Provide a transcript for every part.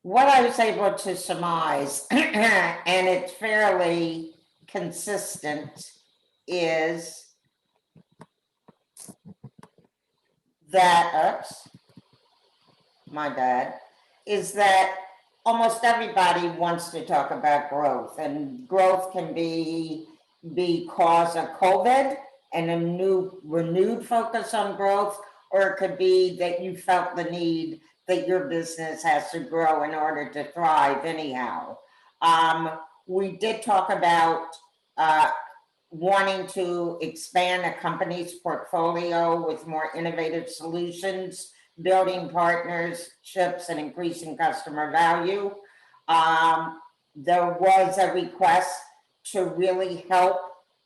what I was able to surmise, and it's fairly consistent, is that, oops, my bad, is that almost everybody wants to talk about growth, and growth can be because of COVID and a new renewed focus on growth, or it could be that you felt the need that your business has to grow in order to thrive anyhow. We did talk about uh, wanting to expand a company's portfolio with more innovative solutions, building partnerships, and increasing customer value. There was a request to really help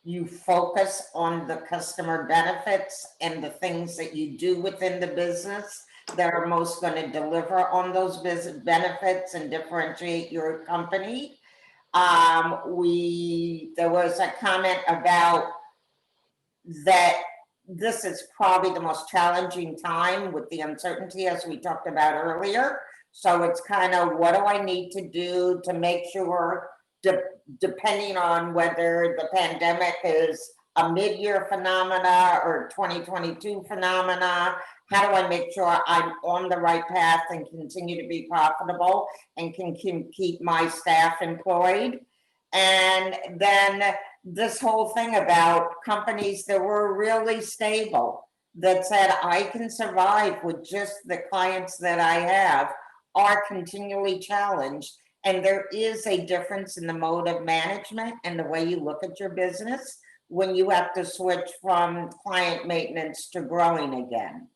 you focus on the customer benefits and the things that you do within the business that are most going to deliver on those business benefits and differentiate your company. There was a comment about that this is probably the most challenging time with the uncertainty, as we talked about earlier. So it's kind of, what do I need to do to make sure, depending on whether the pandemic is a mid-year phenomena or 2022 phenomena, how do I make sure I'm on the right path and continue to be profitable and can keep my staff employed? And then this whole thing about companies that were really stable, that said, I can survive with just the clients that I have, are continually challenged. And there is a difference in the mode of management and the way you look at your business when you have to switch from client maintenance to growing again.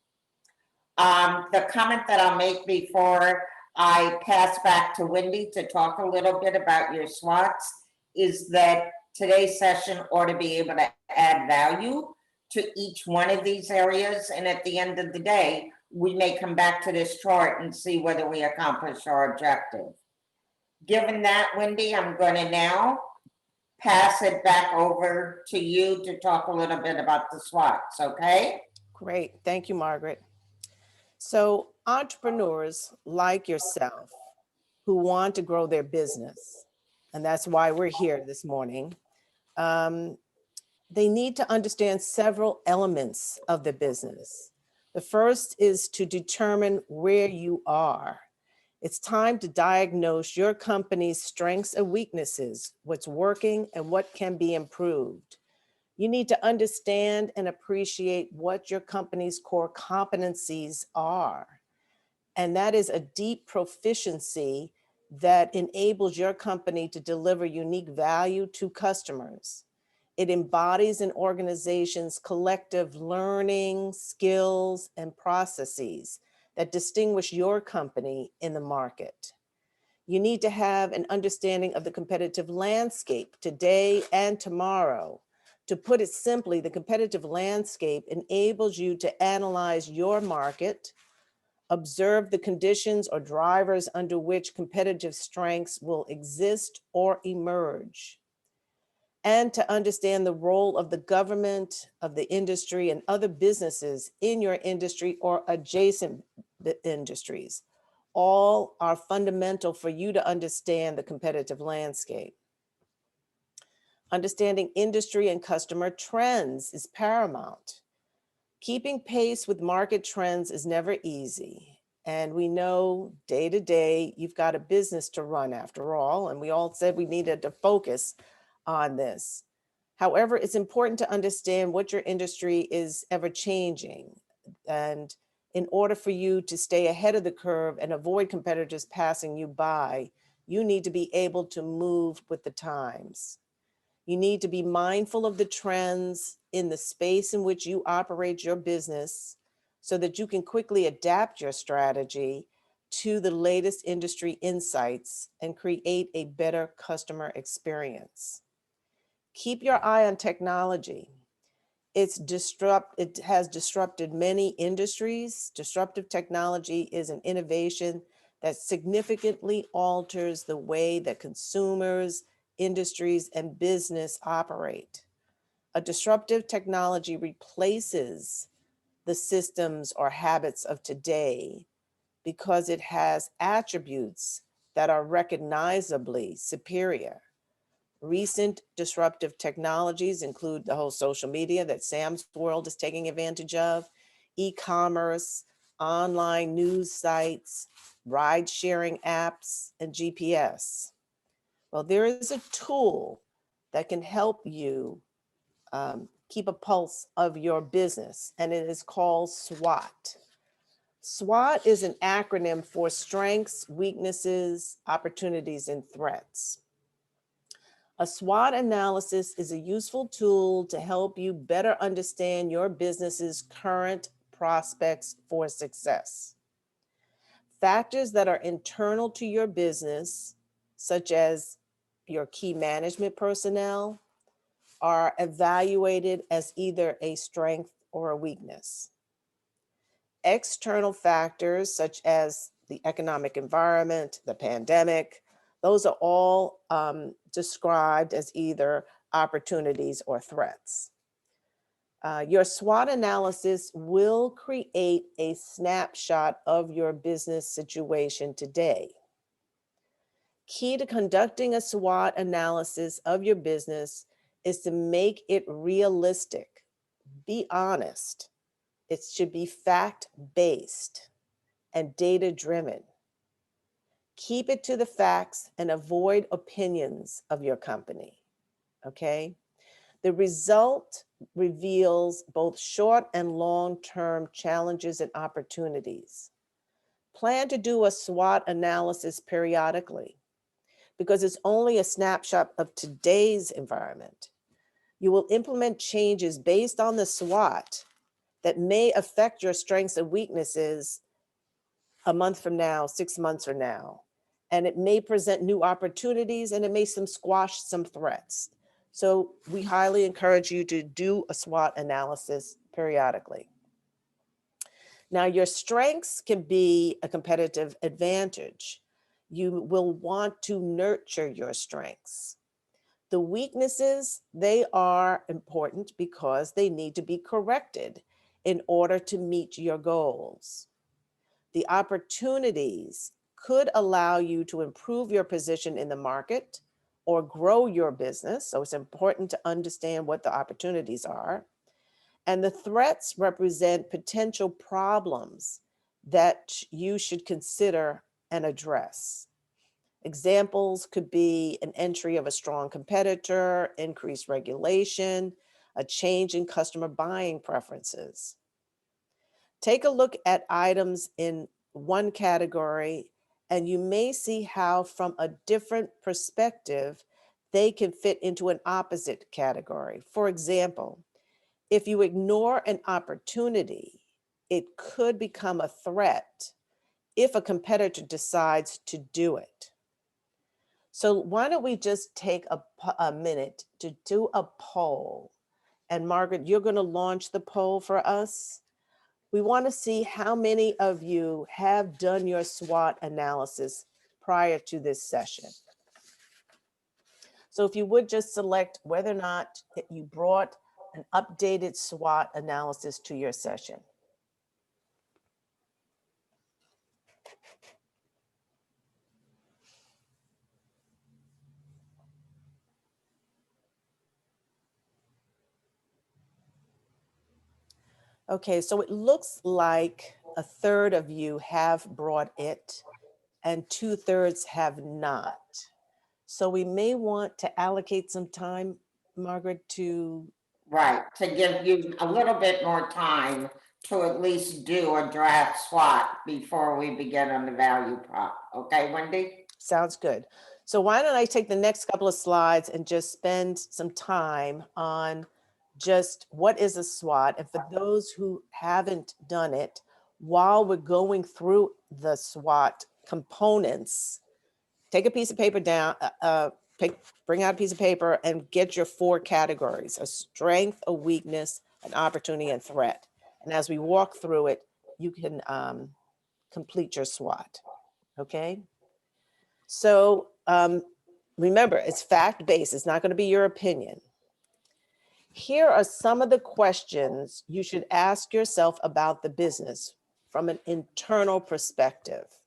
The comment that I'll make before I pass back to Wendy to talk a little bit about your SWOTs is that today's session ought to be able to add value to each one of these areas. And at the end of the day, we may come back to this chart and see whether we accomplish our objective. Given that, Wendy, I'm going to now pass it back over to you to talk a little bit about the SWOTs, okay? Great. Thank you, Margaret. So entrepreneurs like yourself who want to grow their business, and that's why we're here this morning, they need to understand several elements of the business. The first is to determine where you are. It's time to diagnose your company's strengths and weaknesses, what's working and what can be improved. You need to understand and appreciate what your company's core competencies are. And that is a deep proficiency that enables your company to deliver unique value to customers. It embodies an organization's collective learning, skills, and processes that distinguish your company in the market. You need to have an understanding of the competitive landscape today and tomorrow. To put it simply, the competitive landscape enables you to analyze your market, observe the conditions or drivers under which competitive strengths will exist or emerge, and to understand the role of the government, of the industry, and other businesses in your industry or adjacent industries. All are fundamental for you to understand the competitive landscape. Understanding industry and customer trends is paramount. Keeping pace with market trends is never easy. And we know day to day, you've got a business to run after all, and we all said we needed to focus on this. However, it's important to understand what your industry is ever changing. And in order for you to stay ahead of the curve and avoid competitors passing you by, you need to be able to move with the times. You need to be mindful of the trends in the space in which you operate your business so that you can quickly adapt your strategy to the latest industry insights and create a better customer experience. Keep your eye on technology. It has disrupted many industries. Disruptive technology is an innovation that significantly alters the way that consumers, industries, and business operate. A disruptive technology replaces the systems or habits of today because it has attributes that are recognizably superior. Recent disruptive technologies include the whole social media that Sam's World is taking advantage of, e-commerce, online news sites, ride-sharing apps, and GPS. Well, there is a tool that can help you keep a pulse of your business, and it is called SWOT. SWOT is an acronym for strengths, weaknesses, opportunities, and threats. A SWOT analysis is a useful tool to help you better understand your business's current prospects for success. Factors that are internal to your business, such as your key management personnel, are evaluated as either a strength or a weakness. External factors such as the economic environment, the pandemic, those are all described as either opportunities or threats. Your SWOT analysis will create a snapshot of your business situation today. Key to conducting a SWOT analysis of your business is to make it realistic. Be honest. It should be fact-based and data-driven. Keep it to the facts and avoid opinions of your company, okay? The result reveals both short and long-term challenges and opportunities. Plan to do a SWOT analysis periodically because it's only a snapshot of today's environment. You will implement changes based on the SWOT that may affect your strengths and weaknesses a month from now, 6 months from now. And it may present new opportunities and it may squash some threats. So we highly encourage you to do a SWOT analysis periodically. Now, your strengths can be a competitive advantage. You will want to nurture your strengths. The weaknesses, they are important because they need to be corrected in order to meet your goals. The opportunities could allow you to improve your position in the market or grow your business. So it's important to understand what the opportunities are. And the threats represent potential problems that you should consider and address. Examples could be an entry of a strong competitor, increased regulation, a change in customer buying preferences. Take a look at items in one category, and you may see how from a different perspective, they can fit into an opposite category. For example, if you ignore an opportunity, it could become a threat if a competitor decides to do it. So why don't we just take a minute to do a poll? And Margaret, you're going to launch the poll for us. We want to see how many of you have done your SWOT analysis prior to this session. So if you would just select whether or not you brought an updated SWOT analysis to your session. Okay, so it looks like a third of you have brought it and 2/3 have not. So we may want to allocate some time, Margaret, to Right, to give you a little bit more time to at least do a draft SWOT before we begin on the value prop. Okay, Wendy? sounds good. So why don't I take the next couple of slides and just spend some time on just what is a SWOT? And for those who haven't done it, while we're going through the SWOT components, take a piece of paper down, bring out a piece of paper and get your 4 categories: a strength, a weakness, an opportunity, and threat. And as we walk through it, you can complete your SWOT, okay? So remember, it's fact-based. It's not going to be your opinion. Here are some of the questions you should ask yourself about the business from an internal perspective.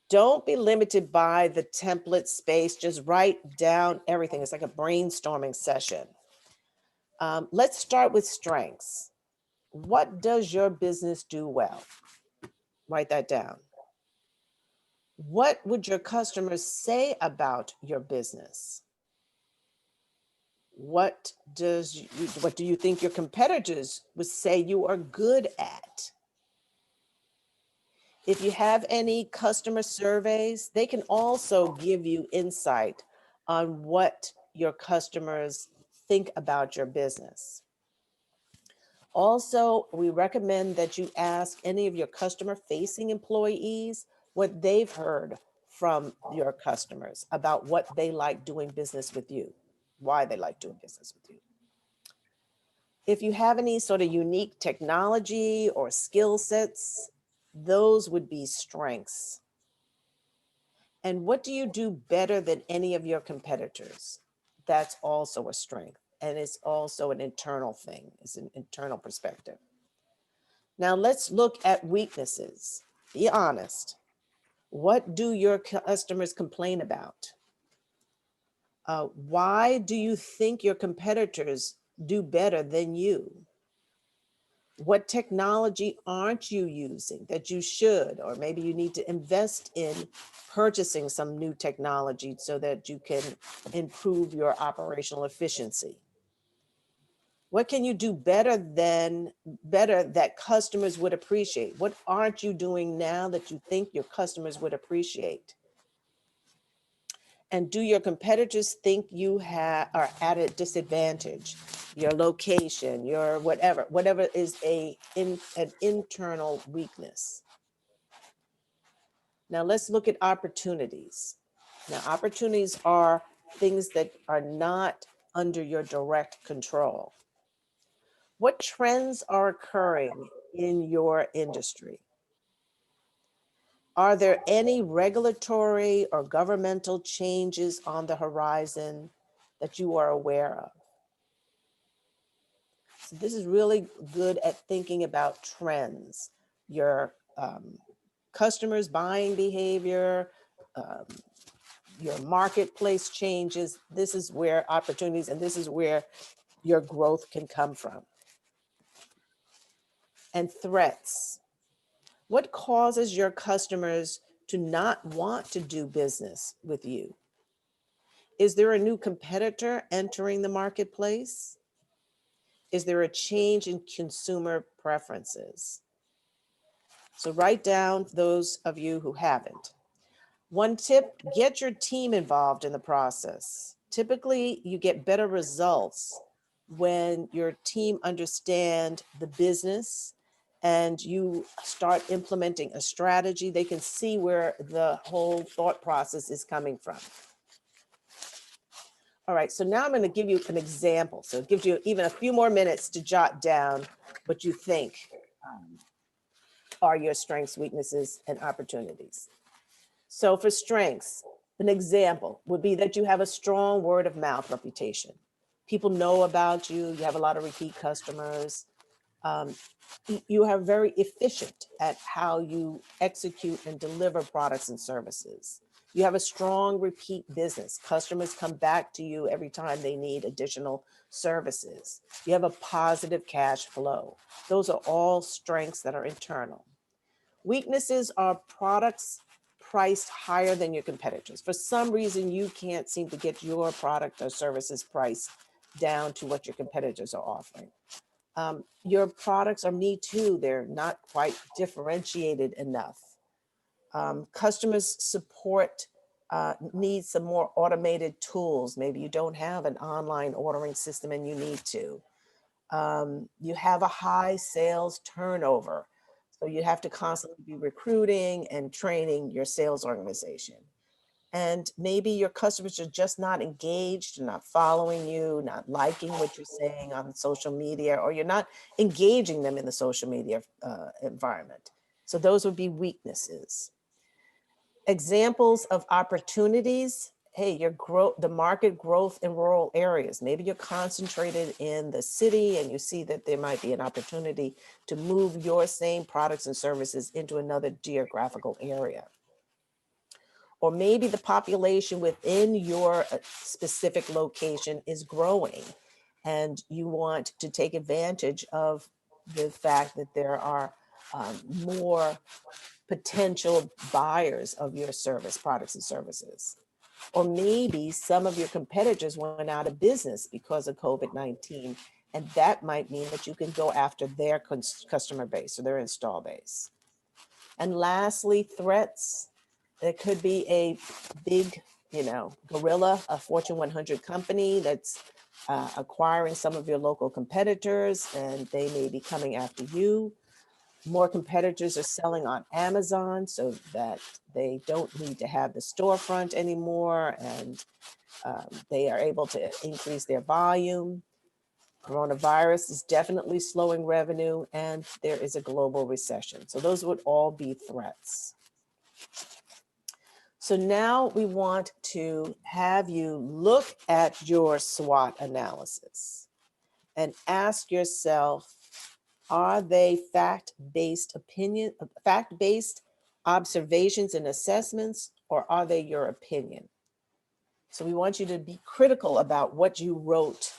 Don't be limited by the template space. Just write down everything. It's like a brainstorming session. Let's start with strengths. What does your business do well? Write that down. What would your customers say about your business? What do you think your competitors would say you are good at? If you have any customer surveys, they can also give you insight on what your customers think about your business. Also, we recommend that you ask any of your customer-facing employees what they've heard from your customers about what they like doing business with you, why they like doing business with you. If you have any sort of unique technology or skill sets, those would be strengths. And what do you do better than any of your competitors? That's also a strength. And it's also an internal thing, it's an internal perspective. Now let's look at weaknesses. Be honest. What do your customers complain about? Why do you think your competitors do better than you? What technology aren't you using that you should, or maybe you need to invest in purchasing some new technology so that you can improve your operational efficiency? What can you do better that customers would appreciate? What aren't you doing now that you think your customers would appreciate? And do your competitors think you are at a disadvantage? Your location, your whatever is an internal weakness. Now let's look at opportunities. Now opportunities are things that are not under your direct control. What trends are occurring in your industry? Are there any regulatory or governmental changes on the horizon that you are aware of? So this is really good at thinking about trends, your customers' buying behavior, your marketplace changes. This is where opportunities, and this is where your growth can come from. And threats. What causes your customers to not want to do business with you? Is there a new competitor entering the marketplace? Is there a change in consumer preferences? So write down those of you who haven't. One tip, get your team involved in the process. Typically, you get better results when your team understand the business and you start implementing a strategy. They can see where the whole thought process is coming from. All right, so now I'm going to give you an example. So it gives you even a few more minutes to jot down what you think are your strengths, weaknesses, and opportunities. So for strengths, an example would be that you have a strong word of mouth reputation. People know about you, you have a lot of repeat customers. You are very efficient at how you execute and deliver products and services. You have a strong repeat business. Customers come back to you every time they need additional services. You have a positive cash flow. Those are all strengths that are internal. Weaknesses are products priced higher than your competitors. For some reason, you can't seem to get your product or services priced down to what your competitors are offering. Your products are me too. They're not quite differentiated enough. Customers support needs some more automated tools. Maybe you don't have an online ordering system and you need to. You have a high sales turnover. So you have to constantly be recruiting and training your sales organization. And maybe your customers are just not engaged, not following you, not liking what you're saying on social media, or you're not engaging them in the social media environment. So those would be weaknesses. Examples of opportunities. Hey, the market growth in rural areas. Maybe you're concentrated in the city and you see that there might be an opportunity to move your same products and services into another geographical area. Or maybe the population within your specific location is growing and you want to take advantage of the fact that there are more potential buyers of your service, products and services. Or maybe some of your competitors went out of business because of COVID-19, and that might mean that you can go after their customer base or their install base. And lastly, threats. There could be a big, gorilla, a Fortune 100 company that's acquiring some of your local competitors, and they may be coming after you. More competitors are selling on Amazon so that they don't need to have the storefront anymore, and they are able to increase their volume. Coronavirus is definitely slowing revenue, and there is a global recession. So those would all be threats. So now we want to have you look at your SWOT analysis and ask yourself, are they fact-based observations and assessments, or are they your opinion? So we want you to be critical about what you wrote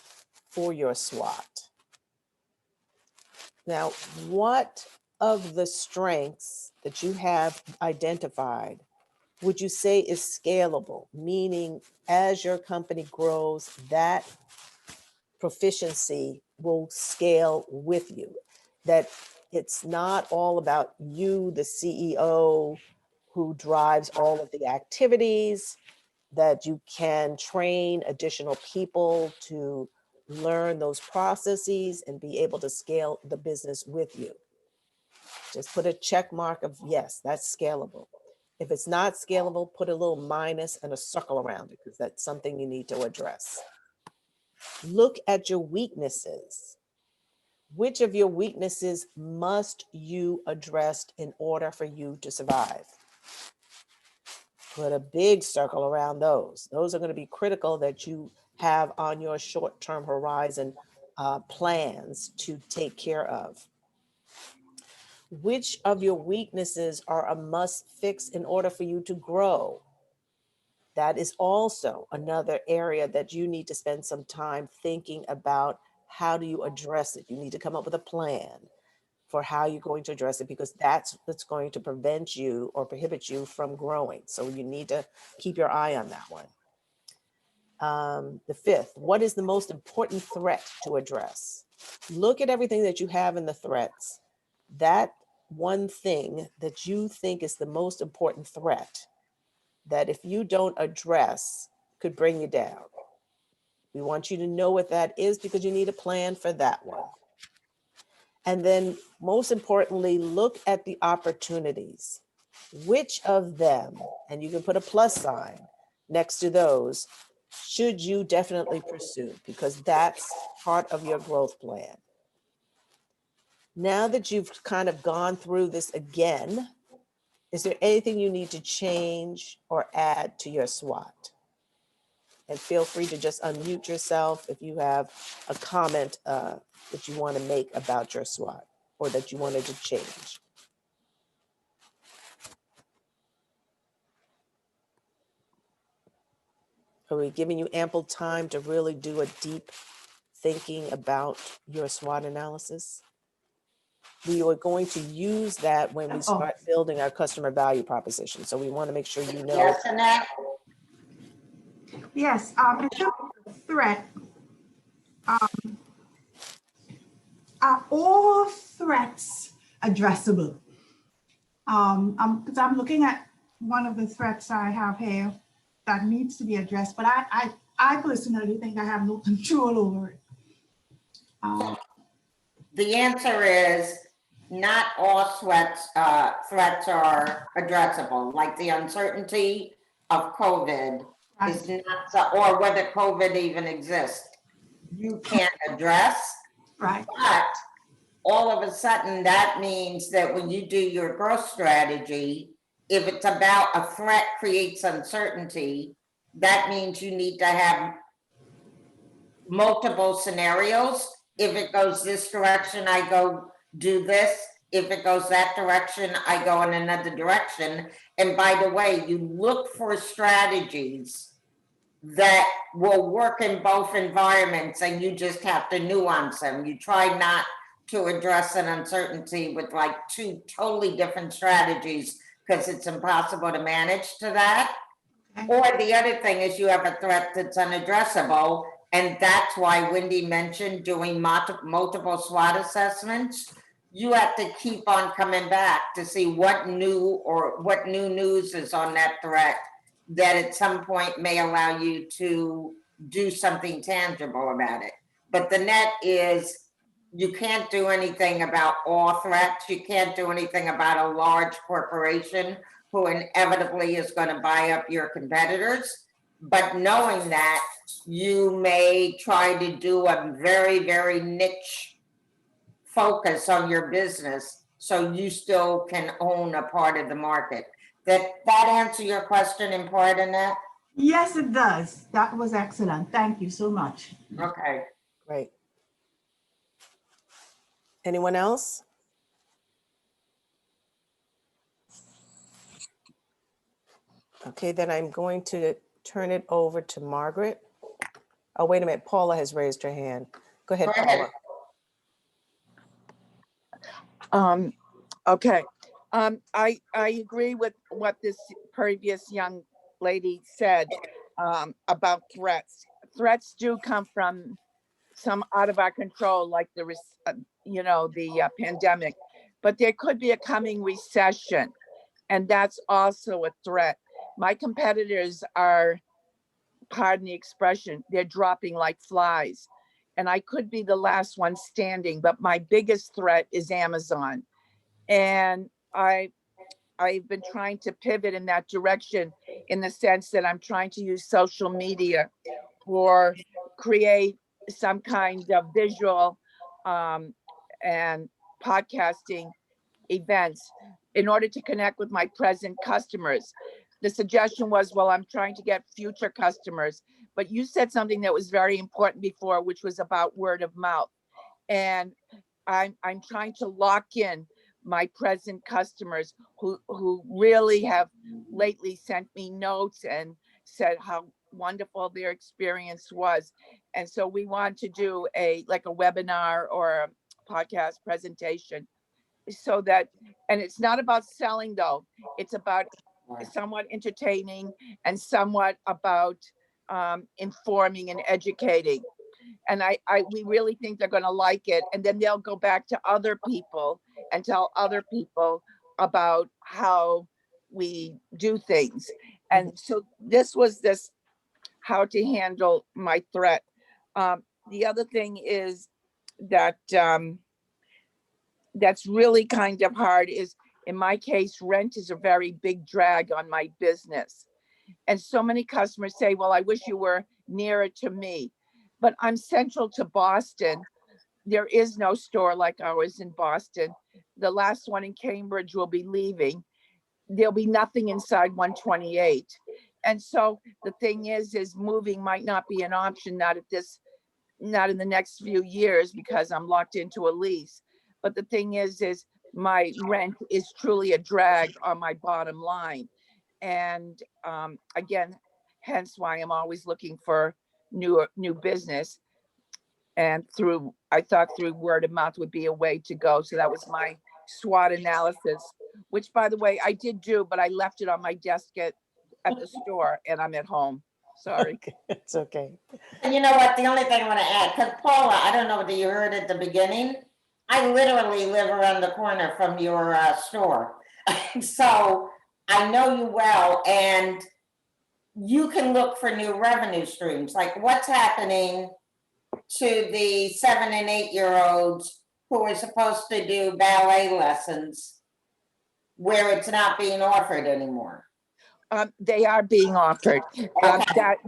for your SWOT. Now, what of the strengths that you have identified would you say is scalable? Meaning, as your company grows, that proficiency will scale with you. That it's not all about you, the CEO, who drives all of the activities, that you can train additional people to learn those processes and be able to scale the business with you. Just put a check mark of yes, that's scalable. If it's not scalable, put a little minus and a circle around it because that's something you need to address. Look at your weaknesses. Which of your weaknesses must you address in order for you to survive? Put a big circle around those. Those are going to be critical that you have on your short-term horizon plans to take care of. Which of your weaknesses are a must fix in order for you to grow? That is also another area that you need to spend some time thinking about. How do you address it? You need to come up with a plan for how you're going to address it, because that's what's going to prevent you or prohibit you from growing. So you need to keep your eye on that one. The fifth, what is the most important threat to address? Look at everything that you have in the threats. That one thing that you think is the most important threat that if you don't address could bring you down. We want you to know what that is because you need a plan for that one. And then most importantly, look at the opportunities. Which of them, and you can put a plus sign next to those, should you definitely pursue, because that's part of your growth plan. Now that you've kind of gone through this again, is there anything you need to change or add to your SWOT? And feel free to just unmute yourself if you have a comment that you want to make about your SWOT or that you wanted to change. Are we giving you ample time to really do a deep thinking about your SWOT analysis? We are going to use that when we start building our customer value proposition. So we want to make sure you know. Yes, Annette? Yes, in terms of threat, are all threats addressable? Because I'm looking at one of the threats I have here that needs to be addressed, but I personally think I have no control over it. The answer is not all threats are addressable, like the uncertainty of COVID is not, or whether COVID even exists, you can't address. Right. But all of a sudden, that means that when you do your growth strategy, if it's about a threat creates uncertainty, that means you need to have multiple scenarios. If it goes this direction, I go do this. if it goes that direction, I go in another direction. And by the way, you look for strategies that will work in both environments, and you just have to nuance them. You try not to address an uncertainty with like two totally different strategies, because it's impossible to manage to that. Okay. Or the other thing is you have a threat that's unaddressable, and that's why Wendy mentioned doing multiple SWOT assessments. You have to keep on coming back to see what new news is on that threat that at some point may allow you to do something tangible about it. But the net is, you can't do anything about all threats. You can't do anything about a large corporation who inevitably is going to buy up your competitors. But knowing that, you may try to do a very, very niche focus on your business so you still can own a part of the market. That answer your question in part, Annette? Yes, it does. That was excellent. Thank you so much. Okay. Great. Anyone else? Okay, then I'm going to turn it over to Margaret. Oh, wait a minute. Paula has raised her hand. Go ahead, Go ahead. Paula. Okay. I agree with what this previous young lady said about threats. Threats do come from some out of our control, like the pandemic, but there could be a coming recession, and that's also a threat. My competitors are, pardon the expression, they're dropping like flies, and I could be the last one standing, but my biggest threat is Amazon. And I've been trying to pivot in that direction, in the sense that I'm trying to use social media or create some kind of visual and podcasting events in order to connect with my present customers. The suggestion was, well, I'm trying to get future customers, but you said something that was very important before, which was about word of mouth. And I'm trying to lock in my present customers who really have lately sent me notes and said how wonderful their experience was. And so we want to do a webinar or a podcast presentation, so that, and it's not about selling though, it's about somewhat entertaining and somewhat about informing and educating. And we really think they're going to like it. And then they'll go back to other people and tell other people about how we do things. And so this was how to handle my threat. The other thing is that that's really kind of hard is, in my case, rent is a very big drag on my business. And so many customers say, well, I wish you were nearer to me, but I'm central to Boston. There is no store like ours in Boston. The last one in Cambridge will be leaving. There'll be nothing inside 128. And so the thing is moving might not be an option, not in the next few years, because I'm locked into a lease. But the thing is my rent is truly a drag on my bottom line. And again, hence why I'm always looking for new business. And I thought through word of mouth would be a way to go. So that was my SWOT analysis, which, by the way, I did do, but I left it on my desk at the store, and I'm at home. Sorry. Okay, it's okay. And you know what? The only thing I want to add, because Paula, I don't know whether you heard at the beginning, I literally live around the corner from your store. So I know you well, and you can look for new revenue streams. Like, what's happening to the 7 and 8 year olds who are supposed to do ballet lessons where it's not being offered anymore? They are being offered. Okay.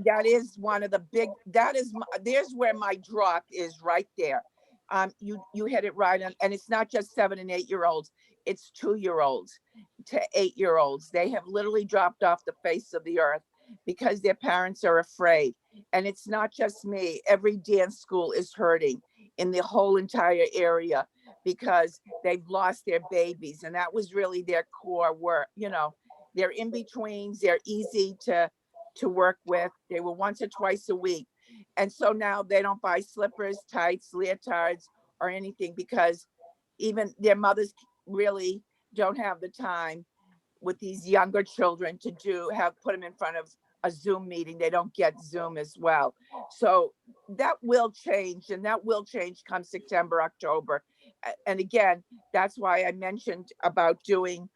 That is one of the big, there's where my drop is right there. You hit it right on, and it's not just 7 and 8 year olds, it's 2-year-olds to 8-year-olds. They have literally dropped off the face of the earth because their parents are afraid. And it's not just me. Every dance school is hurting in the whole entire area because they've lost their babies. And that was really their core work. You know, they're in betweens, they're easy to work with. They were once or twice a week. And so now they don't buy slippers, tights, leotards, or anything because even their mothers really don't have the time with these younger children to put them in front of a Zoom meeting. They don't get Zoom as well. So that will change, and that will change come September, October. And again, that's why I mentioned about doing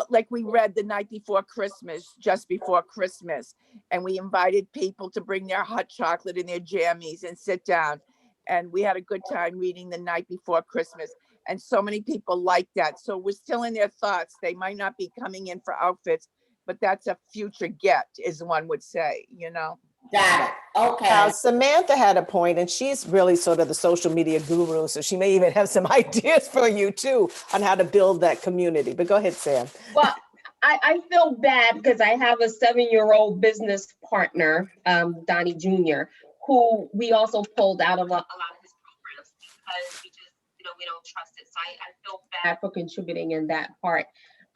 like we read the night before Christmas, just before Christmas, and we invited people to bring their hot chocolate and their jammies and sit down. And we had a good time reading the night before Christmas. And so many people like that. So we're still in their thoughts. They might not be coming in for outfits, but that's a future get, as one would say, you know? Got it. Now, Okay. Samantha had a point, and she's really sort of the social media guru, so she may even have some ideas for you too on how to build that community. But go ahead, Sam. Well, I feel bad because I have a 7-year-old business partner, Donnie Jr., who we also pulled out of a lot of his programs because we just, we don't trust it. So I feel bad for contributing in that part.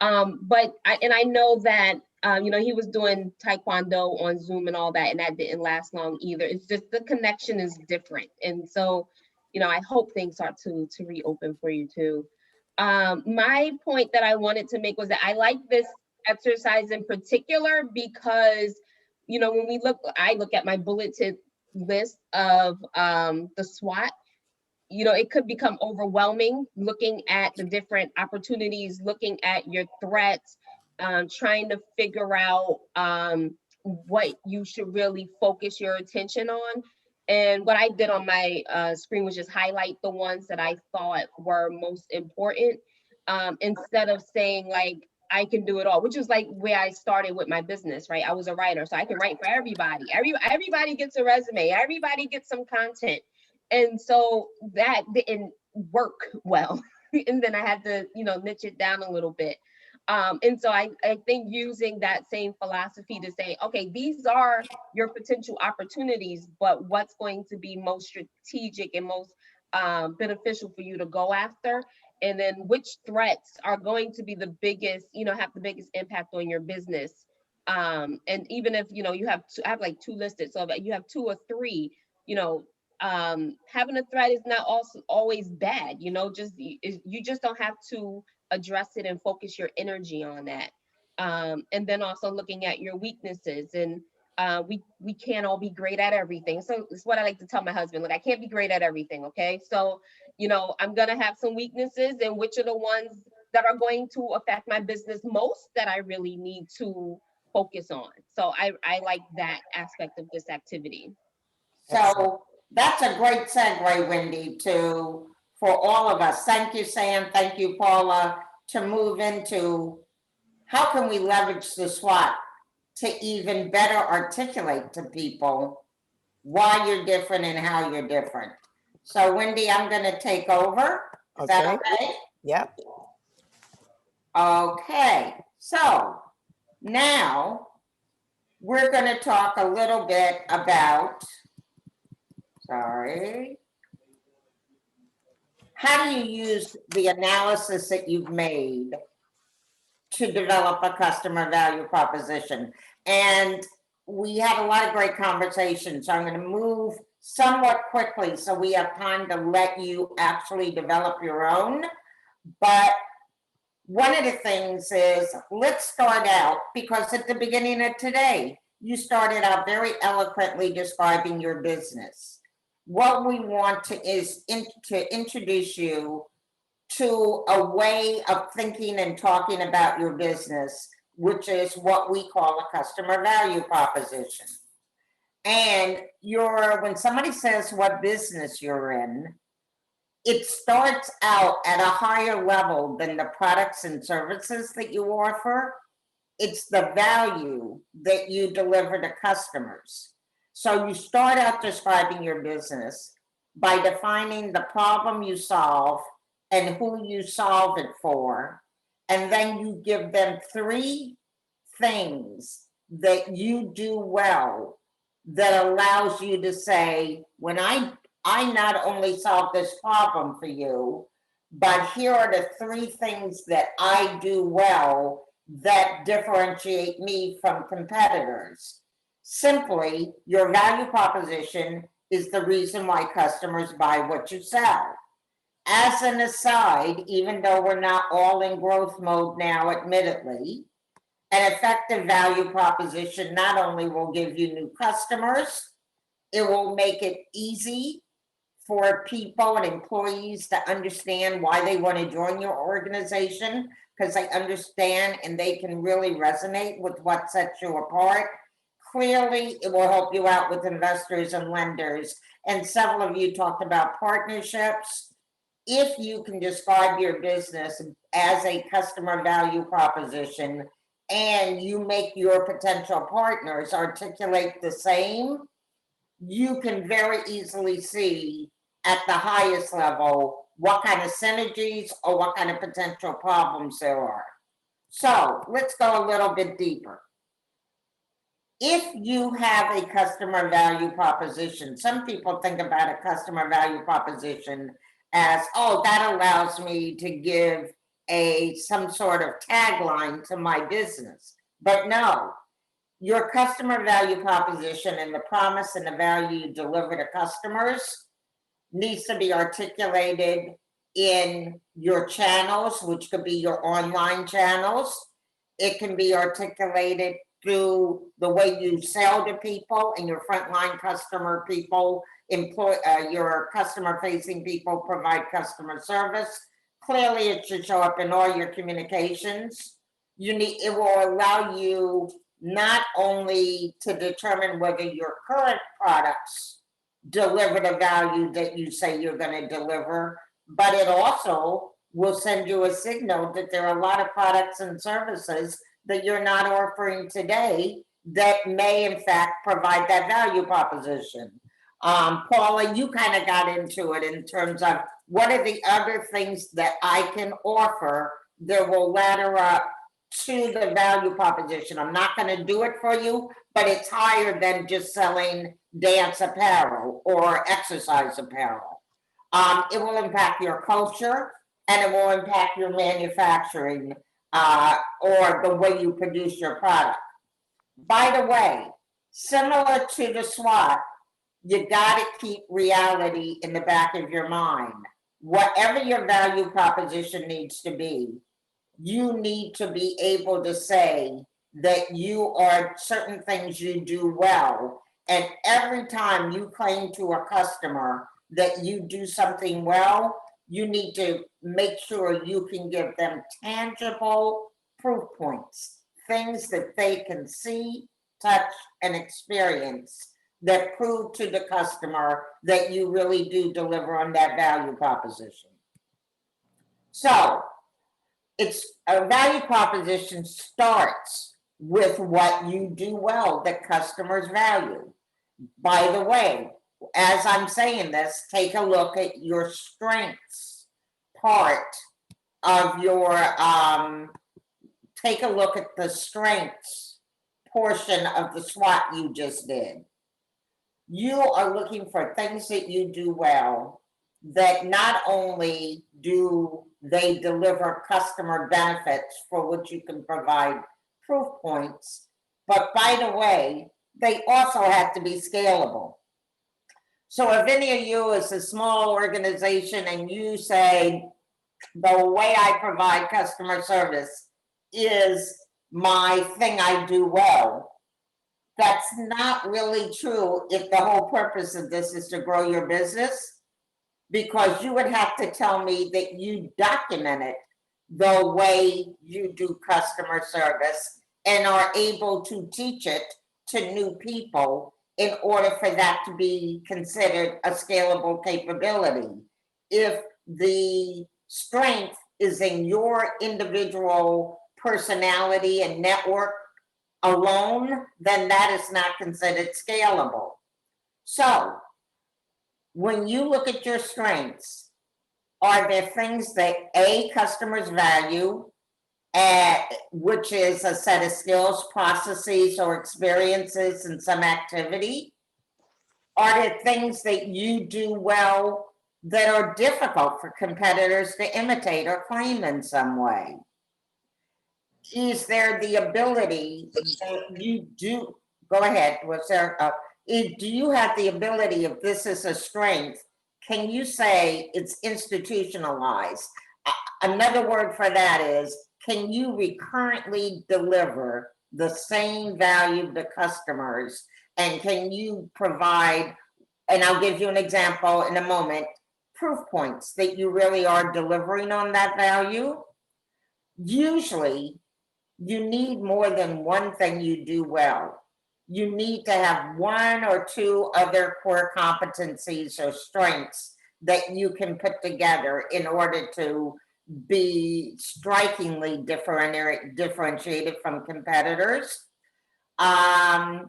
But I know that, he was doing Taekwondo on Zoom and all that, and that didn't last long either. It's just the connection is different. And so, I hope things start to reopen for you too. My point that I wanted to make was that I like this exercise in particular because, when I look at my bulleted list of the SWOT, it could become overwhelming looking at the different opportunities, looking at your threats, trying to figure out what you should really focus your attention on. And what I did on my screen was just highlight the ones that I thought were most important, instead of saying like, I can do it all, which is like where I started with my business, right? I was a writer, so I can write for everybody. Everybody gets a resume, everybody gets some content. And so that didn't work well. And then I had to, niche it down a little bit. And so I think using that same philosophy to say, okay, these are your potential opportunities, but what's going to be most strategic and most beneficial for you to go after? And then which threats are going to be the biggest, have the biggest impact on your business? And even if, you have I have like 2 listed, so that you have 2 or 3, having a threat is not also always bad, you just don't have to address it and focus your energy on that. And then also looking at your weaknesses, and we can't all be great at everything. So it's what I like to tell my husband, like, I can't be great at everything. Okay. So, I'm going to have some weaknesses, and which are the ones that are going to affect my business most that I really need to focus on. So I like that aspect of this activity. So that's a great segue, Wendy, for all of us. Thank you, Sam. Thank you, Paula, to move into how can we leverage the SWOT to even better articulate to people why you're different and how you're different. So Wendy, I'm going to take over. Is that okay? Yep. Okay. So now we're going to talk a little bit about, how do you use the analysis that you've made to develop a customer value proposition? And we had a lot of great conversations, so I'm going to move somewhat quickly so we have time to let you actually develop your own. But one of the things is, let's start out, because at the beginning of today, you started out very eloquently describing your business. What we want to introduce you to a way of thinking and talking about your business, which is what we call a customer value proposition. And when somebody says what business you're in, it starts out at a higher level than the products and services that you offer. It's the value that you deliver to customers. So you start out describing your business by defining the problem you solve and who you solve it for. And then you give them 3 things that you do well that allows you to say, when I I not only solved this problem for you, but here are the 3 things that I do well that differentiate me from competitors. Simply, your value proposition is the reason why customers buy what you sell. As an aside, even though we're not all in growth mode now, admittedly, an effective value proposition not only will give you new customers, it will make it easy for people and employees to understand why they want to join your organization, because they understand and they can really resonate with what sets you apart. Clearly, it will help you out with investors and lenders. And several of you talked about partnerships. If you can describe your business as a customer value proposition and you make your potential partners articulate the same, you can very easily see at the highest level what kind of synergies or what kind of potential problems there are. So let's go a little bit deeper. If you have a customer value proposition, some people think about a customer value proposition as, oh, that allows me to give some sort of tagline to my business. But no, your customer value proposition and the promise and the value you deliver to customers needs to be articulated in your channels, which could be your online channels. It can be articulated through the way you sell to people and your frontline customer people, your customer facing people provide customer service. Clearly, it should show up in all your communications. It will allow you not only to determine whether your current products deliver the value that you say you're going to deliver, but it also will send you a signal that there are a lot of products and services that you're not offering today that may in fact provide that value proposition. Paula, you kind of got into it in terms of what are the other things that I can offer that will ladder up to the value proposition. I'm not going to do it for you, but it's higher than just selling dance apparel or exercise apparel. It will impact your culture and it will impact your manufacturing or the way you produce your product. By the way, similar to the SWOT, you got to keep reality in the back of your mind. Whatever your value proposition needs to be, you need to be able to say that you are certain things you do well. And every time you claim to a customer that you do something well, you need to make sure you can give them tangible proof points, things that they can see, touch, and experience that prove to the customer that you really do deliver on that value proposition. So, it's a value proposition starts with what you do well that customers value. By the way, as I'm saying this, take a look at your strengths part of your, take a look at the strengths portion of the SWOT you just did. You are looking for things that you do well that not only do they deliver customer benefits for which you can provide proof points, but by the way, they also have to be scalable. So if any of you is a small organization and you say, the way I provide customer service is my thing I do well, that's not really true if the whole purpose of this is to grow your business, because you would have to tell me that you documented the way you do customer service and are able to teach it to new people in order for that to be considered a scalable capability. If the strength is in your individual personality and network alone, then that is not considered scalable. So when you look at your strengths, are there things that customers value, which is a set of skills, processes, or experiences in some activity? Are there things that you do well that are difficult for competitors to imitate or claim in some way? Is there the ability that you do, go ahead, was there, do you have the ability, if this is a strength, can you say it's institutionalized? Another word for that is, can you recurrently deliver the same value to customers? And can you provide, and I'll give you an example in a moment, proof points that you really are delivering on that value? Usually, you need more than one thing you do well. You need to have one or two other core competencies or strengths that you can put together in order to be strikingly differentiated from competitors. And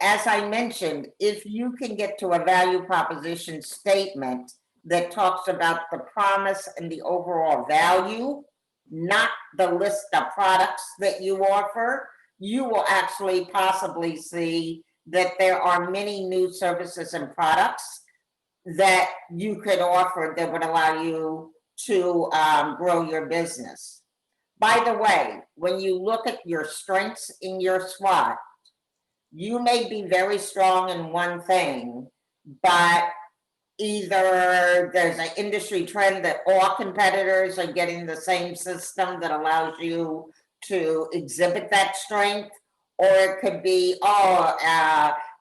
as I mentioned, if you can get to a value proposition statement that talks about the promise and the overall value, not the list of products that you offer, you will actually possibly see that there are many new services and products that you could offer that would allow you to grow your business. By the way, when you look at your strengths in your SWOT, you may be very strong in one thing, but either there's an industry trend that all competitors are getting the same system that allows you to exhibit that strength, or it could be,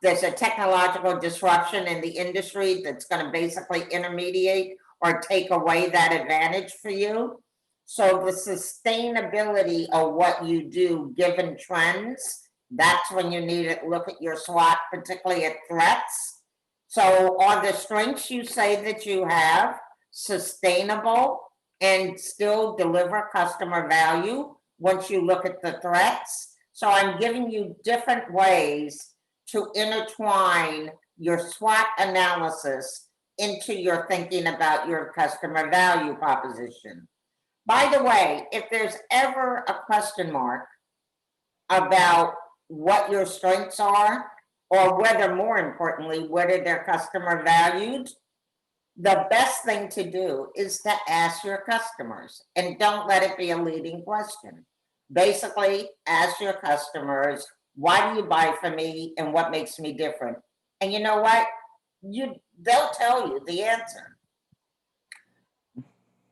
there's a technological disruption in the industry that's going to basically intermediate or take away that advantage for you. So the sustainability of what you do given trends, that's when you need to look at your SWOT, particularly at threats. So are the strengths you say that you have sustainable and still deliver customer value once you look at the threats? So I'm giving you different ways to intertwine your SWOT analysis into your thinking about your customer value proposition. By the way, if there's ever a question mark about what your strengths are, or whether, more importantly, whether they're customer valued, the best thing to do is to ask your customers, and don't let it be a leading question. Basically, ask your customers, why do you buy from me and what makes me different? And you know what? They'll tell you the answer.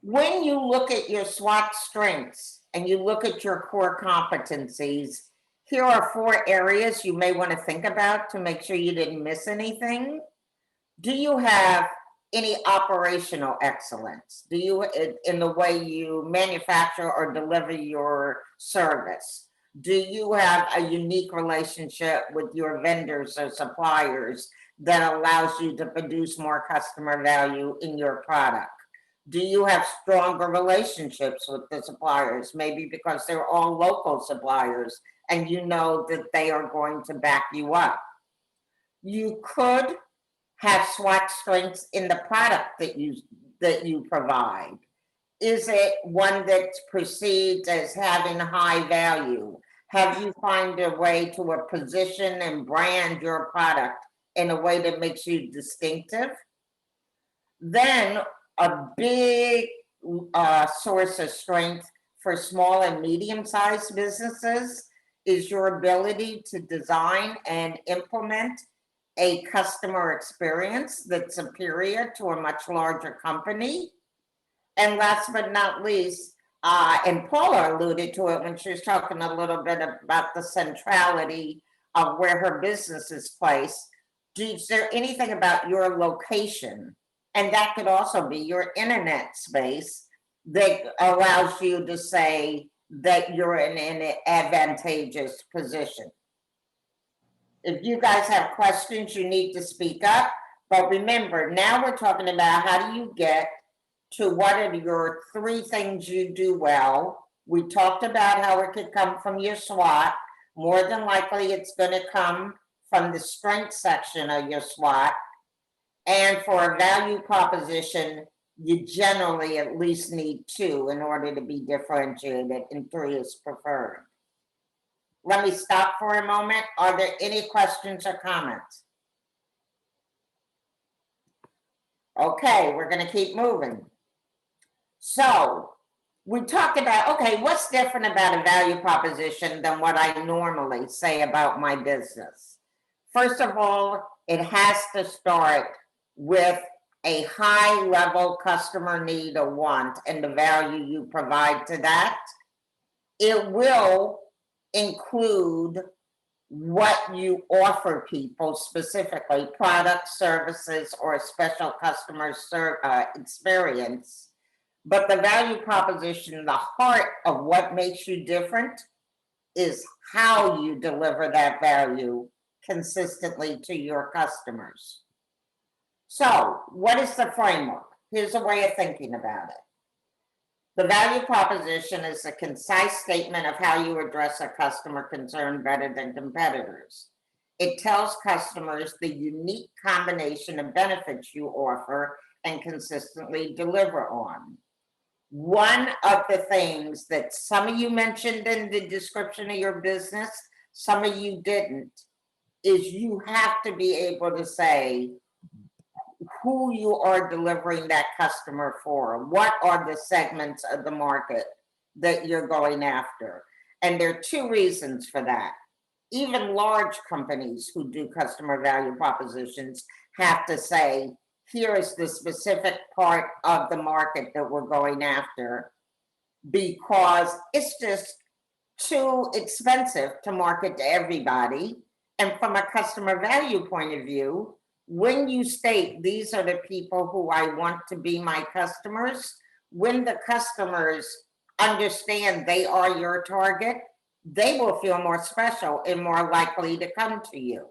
When you look at your SWOT strengths and you look at your core competencies, here are 4 areas you may want to think about to make sure you didn't miss anything. Do you have any operational excellence? Do you, in the way you manufacture or deliver your service? Do you have a unique relationship with your vendors or suppliers that allows you to produce more customer value in your product? Do you have stronger relationships with the suppliers? Maybe because they're all local suppliers and you know that they are going to back you up. You could have SWOT strengths in the product that you provide. Is it one that perceived as having high value? Have you found a way to position and brand your product in a way that makes you distinctive? Then a big source of strength for small and medium-sized businesses is your ability to design and implement a customer experience that's superior to a much larger company. And last but not least, and Paula alluded to it when she was talking a little bit about the centrality of where her business is placed. Is there anything about your location, and that could also be your internet space, that allows you to say that you're in an advantageous position? If you guys have questions, you need to speak up. But remember, now we're talking about how do you get to what are your 3 things you do well. We talked about how it could come from your SWOT. More than likely, it's going to come from the strength section of your SWOT. And for a value proposition, you generally at least need 2 in order to be differentiated, and 3 is preferred. Let me stop for a moment. Are there any questions or comments? Okay, we're gonna keep moving. So we talked about, okay, what's different about a value proposition than what I normally say about my business? First of all, it has to start with a high level customer need or want and the value you provide to that. It will include what you offer people, specifically products, services, or a special customer experience. But the value proposition, the heart of what makes you different, is how you deliver that value consistently to your customers. So, what is the framework? Here's a way of thinking about it. The value proposition is a concise statement of how you address a customer concern better than competitors. It tells customers the unique combination of benefits you offer and consistently deliver on. One of the things that some of you mentioned in the description of your business, some of you didn't, is you have to be able to say who you are delivering that customer for. What are the segments of the market that you're going after? And there are two reasons for that. Even large companies who do customer value propositions have to say, here is the specific part of the market that we're going after, because it's just too expensive to market to everybody. And from a customer value point of view, when you state these are the people who I want to be my customers, when the customers understand they are your target, they will feel more special and more likely to come to you.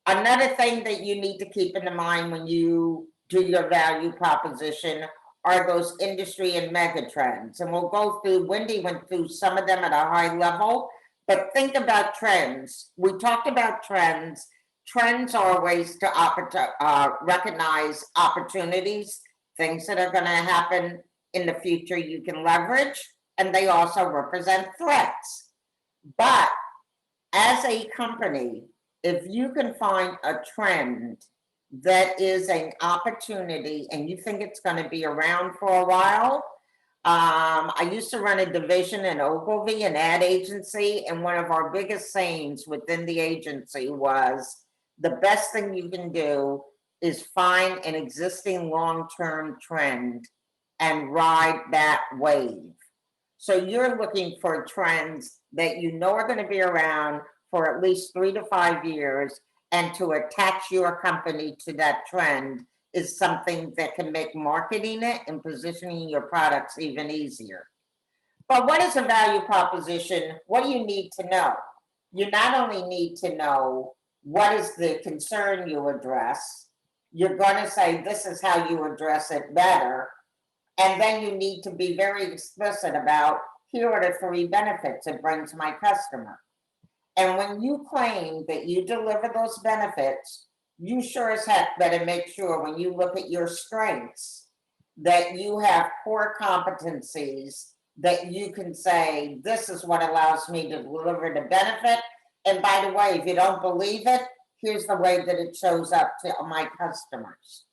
Another thing that you need to keep in mind when you do your value proposition are those industry and mega trends. And we'll go through, Wendy went through some of them at a high level, but think about trends. We talked about trends. Trends are ways to recognize opportunities, things that are going to happen in the future you can leverage, and they also represent threats. But as a company, if you can find a trend that is an opportunity and you think it's going to be around for a while, I used to run a division in Ogilvy, an ad agency, and one of our biggest sayings within the agency was, the best thing you can do is find an existing long-term trend and ride that wave. So you're looking for trends that you know are going to be around for at least 3 to 5 years, and to attach your company to that trend is something that can make marketing it and positioning your products even easier. But what is a value proposition? What do you need to know? You not only need to know what is the concern you address, you're going to say this is how you address it better, and then you need to be very explicit about here are the 3 benefits it brings my customer. And when you claim that you deliver those benefits, you sure as heck better make sure when you look at your strengths that you have core competencies that you can say, this is what allows me to deliver the benefit. And by the way, if you don't believe it, here's the way that it shows up to my customers.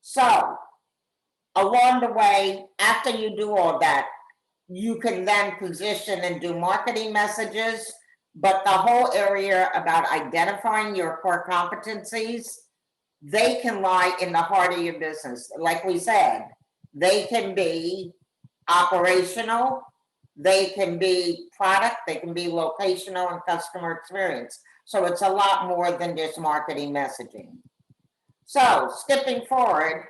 So along the way, after you do all that, you can then position and do marketing messages. But the whole area about identifying your core competencies, they can lie in the heart of your business. Like we said, they can be operational, they can be product, they can be locational and customer experience. So it's a lot more than just marketing messaging. So skipping forward,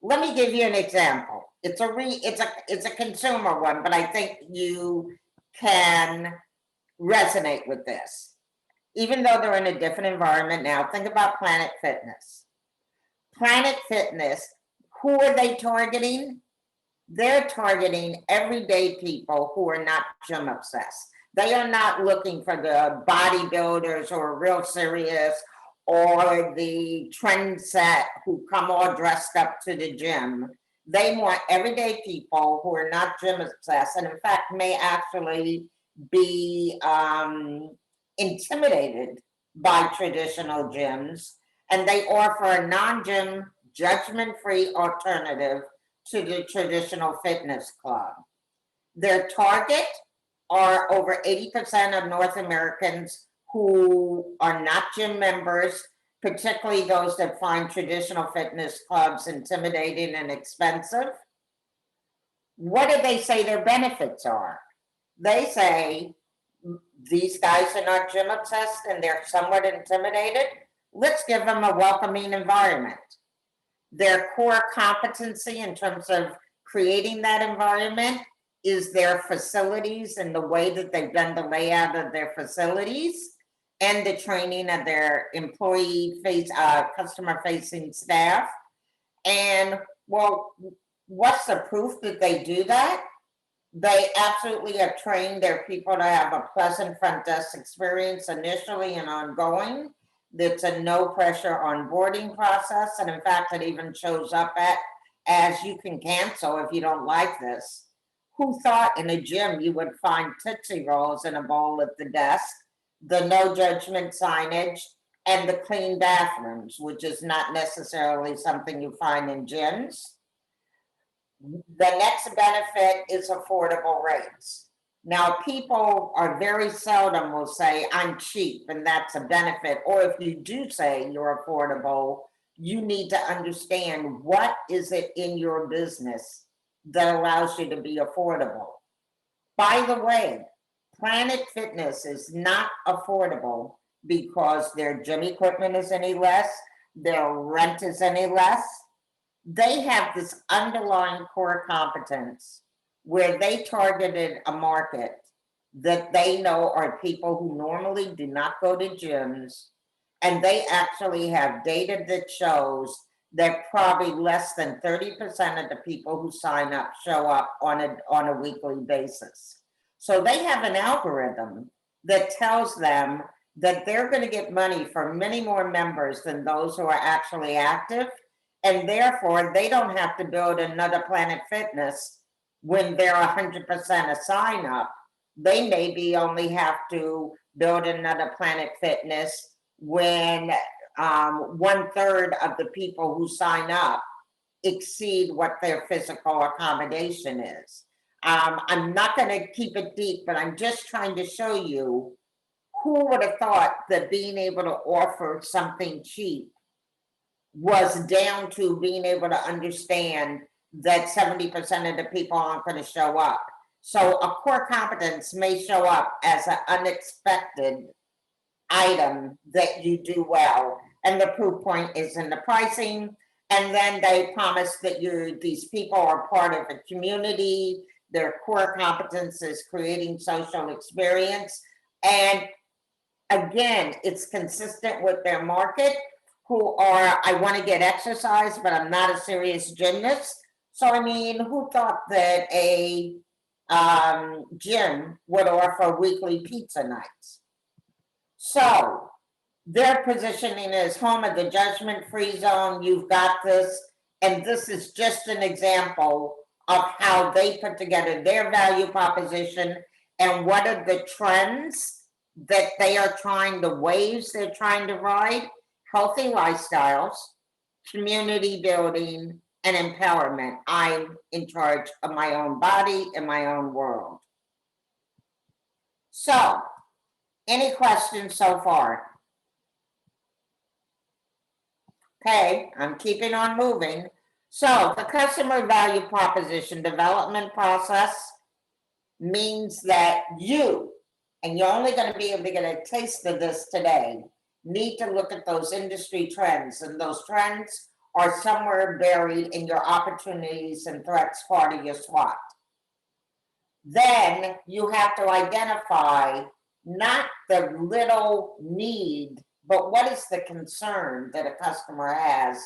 let me give you an example. It's a consumer one, but I think you can resonate with this. Even though they're in a different environment now, think about Planet Fitness. Planet Fitness, who are they targeting? They're targeting everyday people who are not gym obsessed. They are not looking for the bodybuilders who are real serious or the trend set who come all dressed up to the gym. They want everyday people who are not gym obsessed and in fact may actually be intimidated by traditional gyms and they offer a non-gym, judgment-free alternative to the traditional fitness club. Their target are over 80% of North Americans who are not gym members, particularly those that find traditional fitness clubs intimidating and expensive. What do they say their benefits are? They say, these guys are not gym obsessed and they're somewhat intimidated. Let's give them a welcoming environment. Their core competency in terms of creating that environment is their facilities and the way that they've done the layout of their facilities and the training of their customer facing staff. And well, what's the proof that they do that? They absolutely have trained their people to have a pleasant front desk experience initially and ongoing. That's a no pressure onboarding process. And in fact, it even shows up as you can cancel if you don't like this. Who thought in a gym you would find Tootsie Rolls in a bowl at the desk, the no judgment signage, and the clean bathrooms, which is not necessarily something you find in gyms. The next benefit is affordable rates. Now, people are very seldom will say, I'm cheap, and that's a benefit. Or if you do say you're affordable, you need to understand what is it in your business that allows you to be affordable. By the way, Planet Fitness is not affordable because their gym equipment is any less, their rent is any less. They have this underlying core competence where they targeted a market that they know are people who normally do not go to gyms, and they actually have data that shows that probably less than 30% of the people who sign up show up on a weekly basis. So they have an algorithm that tells them that they're going to get money for many more members than those who are actually active. And therefore, they don't have to build another Planet Fitness when they're 100% a sign up. They maybe only have to build another Planet Fitness when 1/3 of the people who sign up exceed what their physical accommodation is. I'm not going to keep it deep, but I'm just trying to show you who would have thought that being able to offer something cheap was down to being able to understand that 70% of the people aren't going to show up. So a core competence may show up as an unexpected item that you do well. And the proof point is in the pricing. And then they promise that these people are part of a community. Their core competence is creating social experience. And again, it's consistent with their market, who are, I want to get exercise, but I'm not a serious gymnast. So, I mean, who thought that a gym would offer weekly pizza nights? So, their positioning is home of the judgment-free zone. You've got this. And this is just an example of how they put together their value proposition and what are the trends that they are trying, the waves they're trying to ride. Healthy lifestyles, community building, and empowerment. I'm in charge of my own body and my own world. So, any questions so far? Okay, I'm keeping on moving. So, the customer value proposition development process means that you, and you're only going to be able to get a taste of this today, need to look at those industry trends, and those trends are somewhere buried in your opportunities and threats part of your SWOT. Then you have to identify not the little need, but what is the concern that a customer has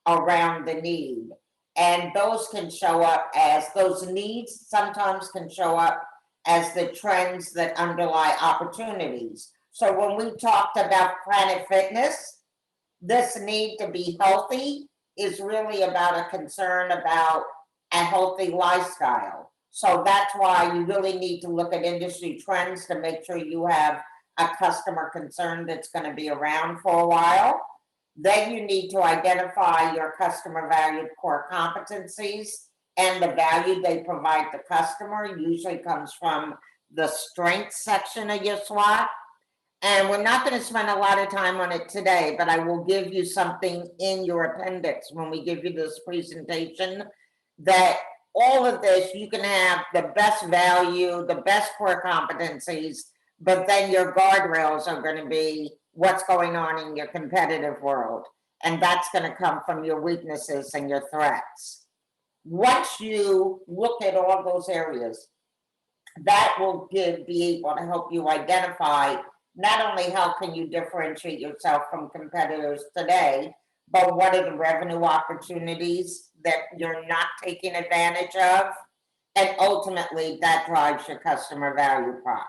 around the need. And those can show up as, those needs sometimes can show up as the trends that underlie opportunities. So when we talked about Planet Fitness, this need to be healthy is really about a concern about a healthy lifestyle. So that's why you really need to look at industry trends to make sure you have a customer concern that's going to be around for a while. Then you need to identify your customer valued core competencies and the value they provide the customer. Usually comes from the strengths section of your SWOT. And we're not going to spend a lot of time on it today, but I will give you something in your appendix when we give you this presentation, that all of this, you can have the best value, the best core competencies, but then your guardrails are going to be what's going on in your competitive world. And that's going to come from your weaknesses and your threats. Once you look at all those areas, that will be able to help you identify not only how can you differentiate yourself from competitors today, but what are the revenue opportunities that you're not taking advantage of? And ultimately, that drives your customer value prop.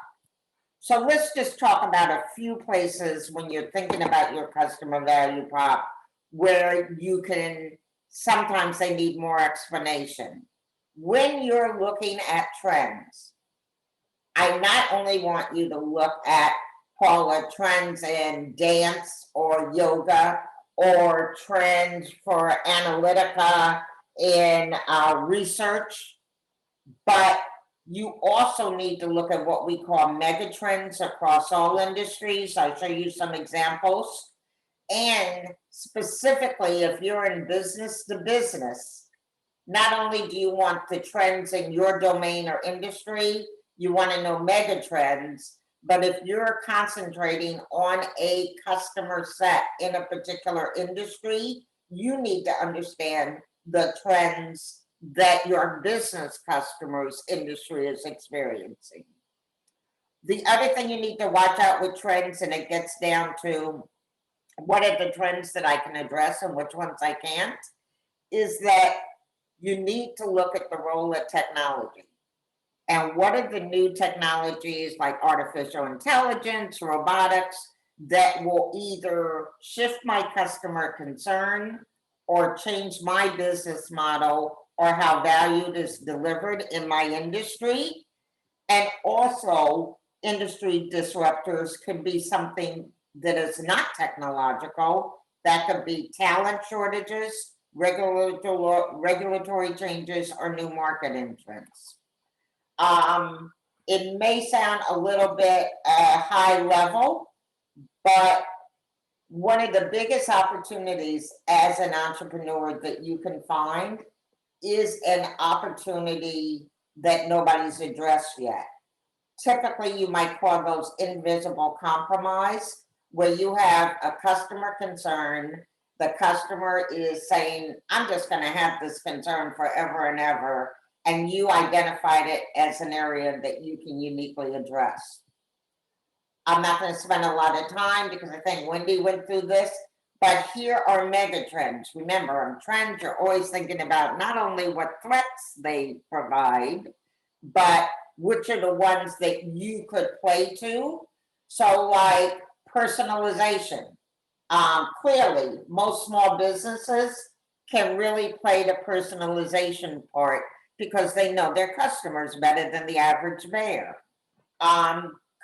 So let's just talk about a few places when you're thinking about your customer value prop where you can, sometimes they need more explanation. When you're looking at trends, I not only want you to look at, Paula, trends in dance or yoga, or trends for Analytica in research, but you also need to look at what we call mega trends across all industries. I'll show you some examples. And specifically, if you're in business to business, not only do you want the trends in your domain or industry, you want to know mega trends, but if you're concentrating on a customer set in a particular industry, you need to understand the trends that your business customers' industry is experiencing. The other thing you need to watch out with trends, and it gets down to what are the trends that I can address and which ones I can't, is that you need to look at the role of technology. And what are the new technologies like artificial intelligence, robotics, that will either shift my customer concern or change my business model or how value is delivered in my industry? And also, industry disruptors could be something that is not technological. That could be talent shortages, regulatory changes, or new market entrants. It may sound a little bit high level, but one of the biggest opportunities as an entrepreneur that you can find is an opportunity that nobody's addressed yet. Typically, you might call those invisible compromise, where you have a customer concern. The customer is saying, I'm just going to have this concern forever and ever. And you identified it as an area that you can uniquely address. I'm not going to spend a lot of time because I think Wendy went through this, but here are mega trends. Remember, on trends, you're always thinking about not only what threats they provide, but which are the ones that you could play to. So like personalization. Clearly, most small businesses can really play the personalization part because they know their customers better than the average bear.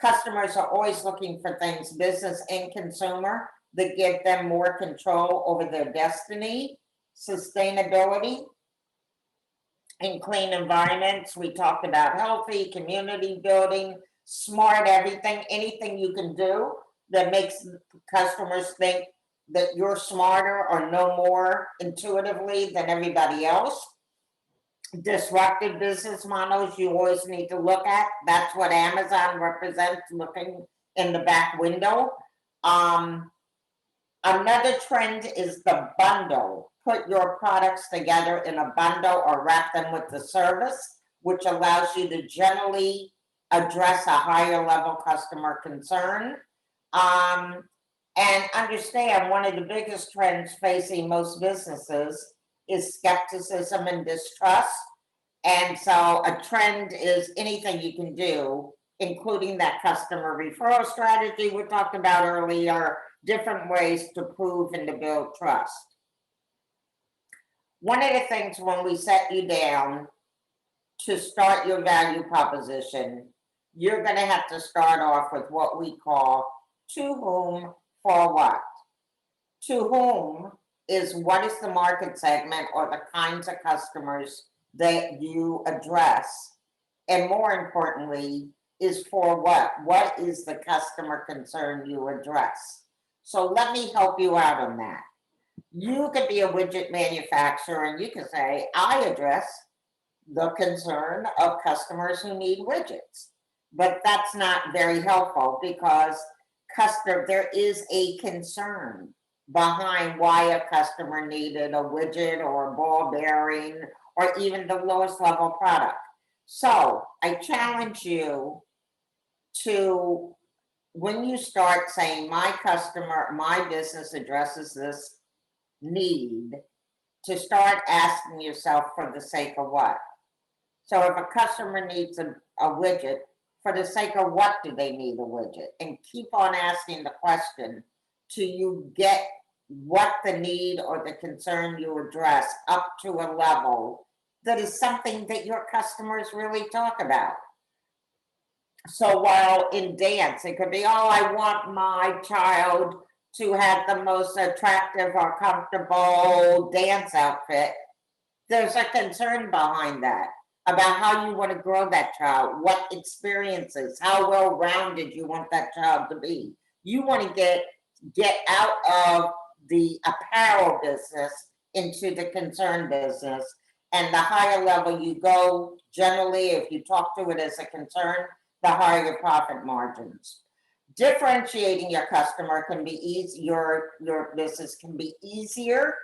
Customers are always looking for things, business and consumer, that give them more control over their destiny. Sustainability in clean environments. We talked about healthy, community building, smart everything, anything you can do that makes customers think that you're smarter or know more intuitively than everybody else. Disruptive business models you always need to look at. That's what Amazon represents, looking in the back window. Another trend is the bundle. Put your products together in a bundle or wrap them with the service, which allows you to generally address a higher level customer concern. And understand one of the biggest trends facing most businesses is skepticism and distrust. And so a trend is anything you can do, including that customer referral strategy we talked about earlier, different ways to prove and to build trust. One of the things when we set you down to start your value proposition, you're going to have to start off with what we call to whom, for what. To whom is what is the market segment or the kinds of customers that you address? And more importantly, is for what? What is the customer concern you address? So let me help you out on that. You could be a widget manufacturer and you can say, I address the concern of customers who need widgets. But that's not very helpful because there is a concern behind why a customer needed a widget or a ball bearing or even the lowest level product. So I challenge you to, when you start saying my customer, my business addresses this need, to start asking yourself for the sake of what? So if a customer needs a widget, for the sake of what do they need a widget? And keep on asking the question till you get what the need or the concern you address up to a level that is something that your customers really talk about. So while in dance, it could be, oh, I want my child to have the most attractive or comfortable dance outfit. There's a concern behind that about how you want to grow that child, what experiences, how well-rounded you want that child to be. You want to get out of the apparel business into the concern business. And the higher level you go, generally, if you talk to it as a concern, the higher your profit margins. Differentiating your customer can be easy, your business can be easier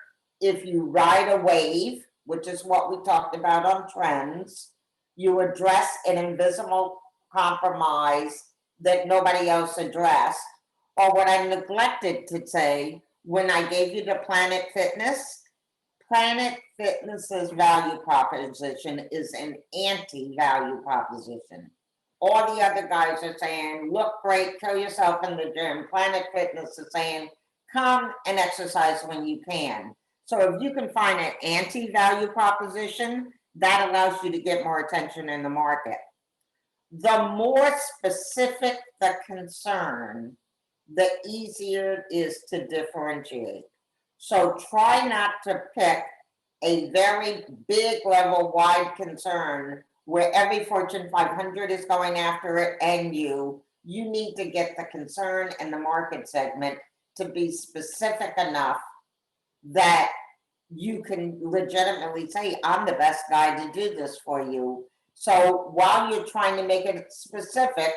if you ride a wave, which is what we talked about on trends. You address an invisible compromise that nobody else addressed. Or what I neglected to say when I gave you the Planet Fitness's value proposition is an anti-value proposition. All the other guys are saying, look great, kill yourself in the gym. Planet Fitness is saying, come and exercise when you can. So if you can find an anti-value proposition, that allows you to get more attention in the market. The more specific the concern, the easier it is to differentiate. So try not to pick a very big level wide concern where every Fortune 500 is going after it and you need to get the concern and the market segment to be specific enough that you can legitimately say, I'm the best guy to do this for you. So while you're trying to make it specific,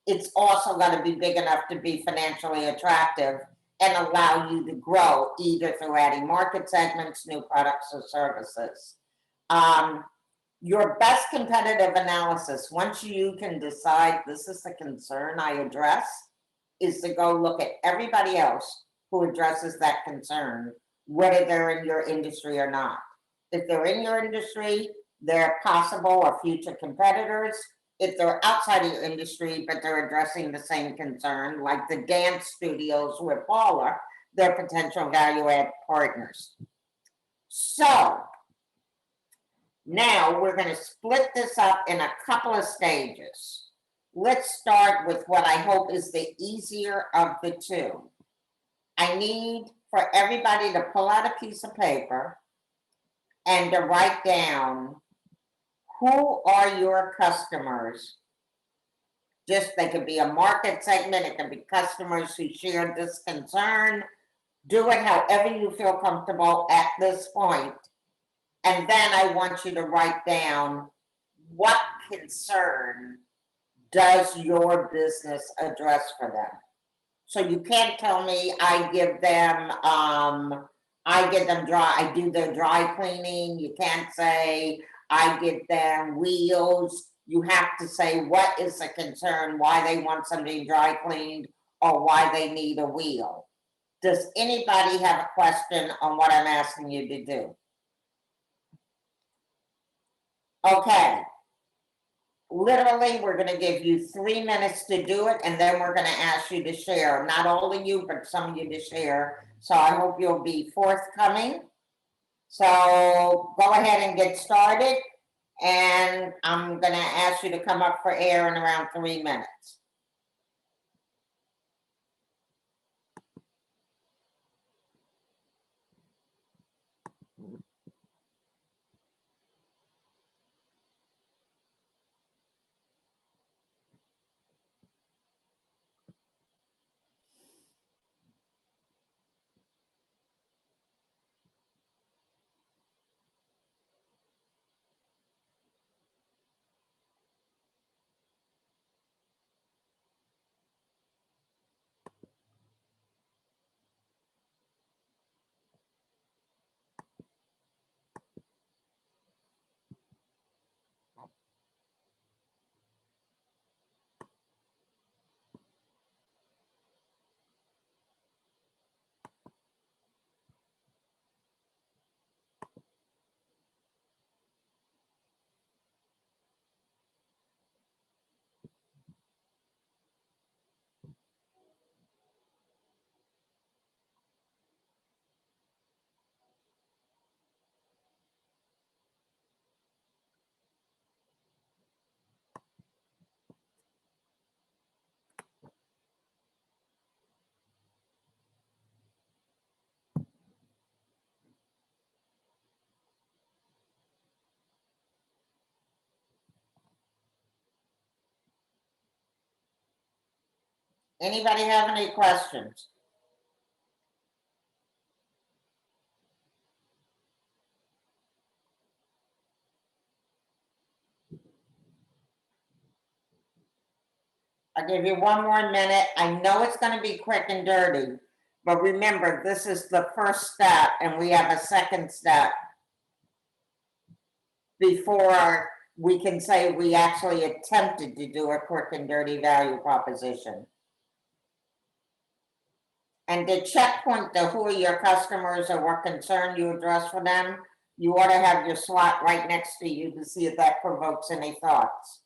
it's also got to be big enough to be financially attractive and allow you to grow either through adding market segments, new products or services. Your best competitive analysis, once you can decide this is the concern I address, is to go look at everybody else who addresses that concern, whether they're in your industry or not. If they're in your industry, they're possible or future competitors. If they're outside of your industry, but they're addressing the same concern, like the dance studios with Paula, they're potential value add partners. So now we're going to split this up in a couple of stages. Let's start with what I hope is the easier of the two. I need for everybody to pull out a piece of paper and to write down who are your customers. Just, they could be a market segment, it can be customers who share this concern. Do it however you feel comfortable at this point. And then I want you to write down what concern does your business address for them. So you can't tell me I do their dry cleaning. You can't say I give them wheels. You have to say what is the concern, why they want something dry cleaned or why they need a wheel. Does anybody have a question on what I'm asking you to do? Okay. Literally, we're going to give you 3 minutes to do it, and then we're going to ask you to share. Not all of you, but some of you to share. So I hope you'll be forthcoming. So go ahead and get started, and I'm going to ask you to come up for air in around 3 minutes. Anybody have any questions? I'll give you one more minute. I know it's gonna be quick and dirty, but remember, this is the first step and we have a second step before we can say we actually attempted to do a quick and dirty value proposition. And to checkpoint the who are your customers or what concern you address for them, you ought to have your SWOT right next to you to see if that provokes any thoughts.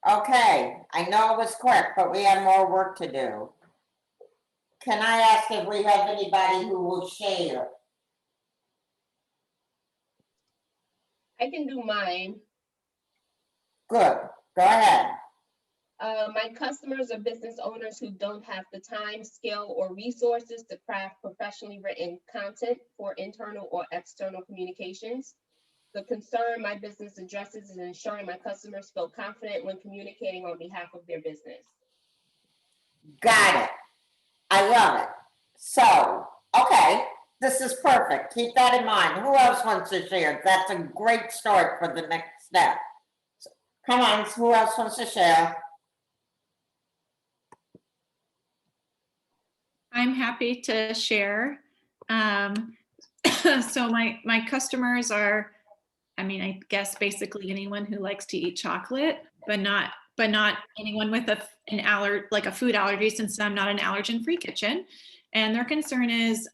Okay, I know it was quick, but we have more work to do. Can I ask if we have anybody who will share? I can do mine. Good, go ahead. My customers are business owners who don't have the time, skill, or resources to craft professionally written content for internal or external communications. The concern my business addresses is ensuring my customers feel confident when communicating on behalf of their business. Got it. I love it. So, okay, this is perfect. Keep that in mind. Who else wants to share? That's a great start for the next step. So, come on, who else wants to share? I'm happy to share. So my customers are, I mean, I guess basically anyone who likes to eat chocolate, but not anyone with like a food allergy, since I'm not an allergen-free kitchen. And their concern is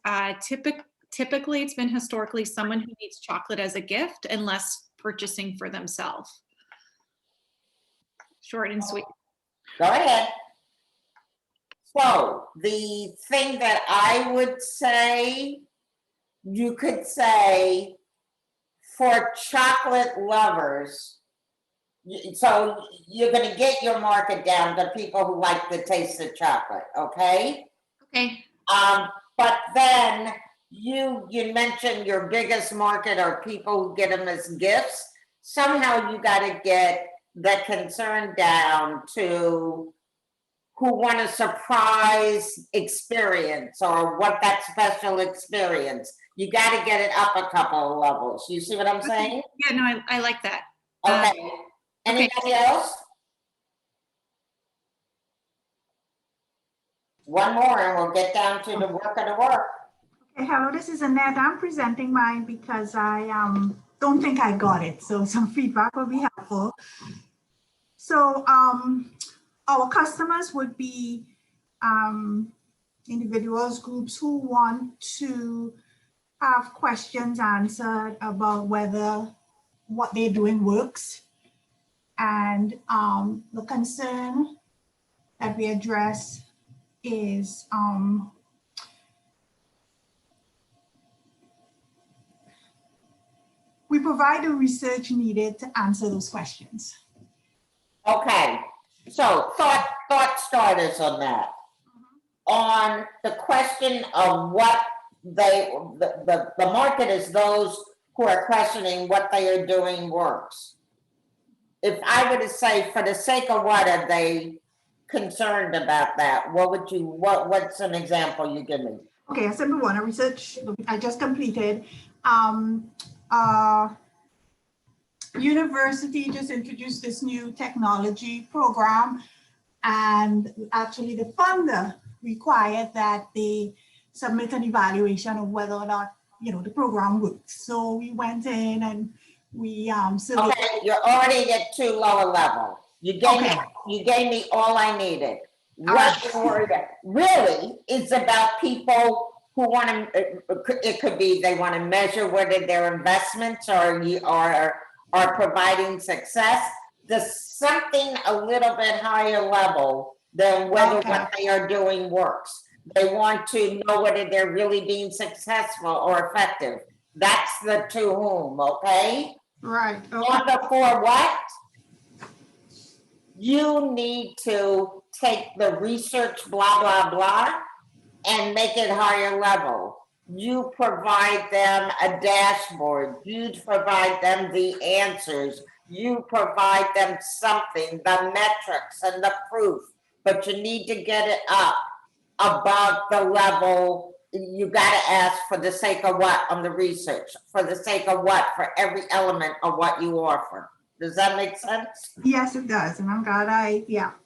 typically it's been historically someone who needs chocolate as a gift and less purchasing for themselves. Short and sweet. Go ahead. So the thing that I would say, you could say for chocolate lovers, so you're going to get your market down to people who like the taste of chocolate, okay? Okay. But then you mentioned your biggest market are people who get them as gifts. Somehow you got to get the concern down to who want a surprise experience or what that special experience. You got to get it up a couple of levels. You see what I'm saying? Yeah, no, I like that. Okay. Anybody else? One more and we'll get down to the work of the work. Okay, hello, this is Annette. I'm presenting mine because I don't think I got it. So some feedback will be helpful. So our customers would be individuals, groups who want to have questions answered about whether what they're doing works. And the concern that we address is we provide the research needed to answer those questions. Okay, so thought starters on that. On the question of what the market is those who are questioning what they are doing works. If I were to say, for the sake of what are they concerned about that, what would you, what's an example you give me? Okay, a simple one, a research I just completed. University just introduced this new technology program, and actually the funder required that they submit an evaluation of whether or not, you know, the program works. So we went in and we Okay, you're already at too low a level. You gave me all I needed. What really is about people who want to, it could be they want to measure whether their investments are providing success. There's something a little bit higher level than whether what they are doing works. They want to know whether they're really being successful or effective. That's the to whom, okay? Right, okay, Number four, what? You need to take the research, blah, blah, blah, and make it higher level. You provide them a dashboard. You provide them the answers. You provide them something, the metrics and the proof, but you need to get it up above the level. You got to ask for the sake of what on the research, for the sake of what, for every element of what you offer. Does that make sense? yes, it does, and I'm glad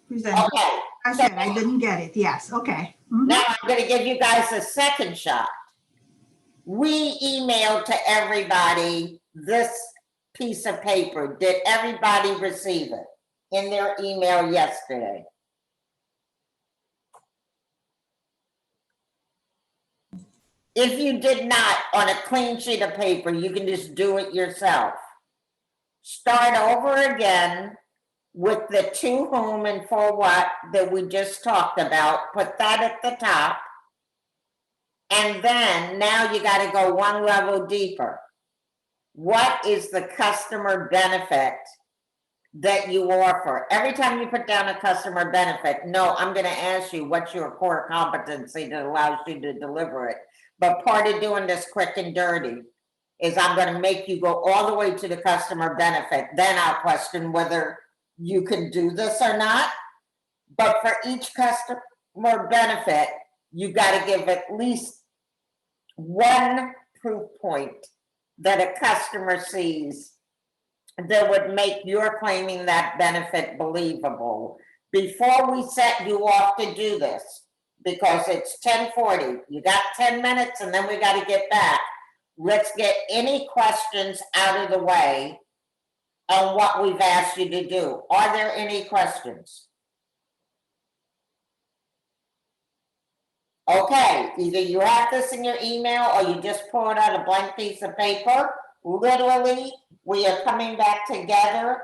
presented. Okay. I said I didn't get it, yes, okay. Mhm. Now I'm going to give you guys a second shot. We emailed to everybody this piece of paper. Did everybody receive it in their email yesterday? If you did not, on a clean sheet of paper, you can just do it yourself. Start over again with the to whom and for what that we just talked about. Put that at the top. And then now you got to go one level deeper. What is the customer benefit that you offer? Every time you put down a customer benefit, no, I'm going to ask you what's your core competency that allows you to deliver it. But part of doing this quick and dirty is I'm going to make you go all the way to the customer benefit. Then I'll question whether you can do this or not. But for each customer benefit, you got to give at least one proof point that a customer sees that would make your claiming that benefit believable. Before we set you off to do this, because it's 10:40, you got 10 minutes and then we got to get back. Let's get any questions out of the way on what we've asked you to do. Are there any questions? Okay, either you have this in your email or you just pull it out a blank piece of paper. Literally, we are coming back together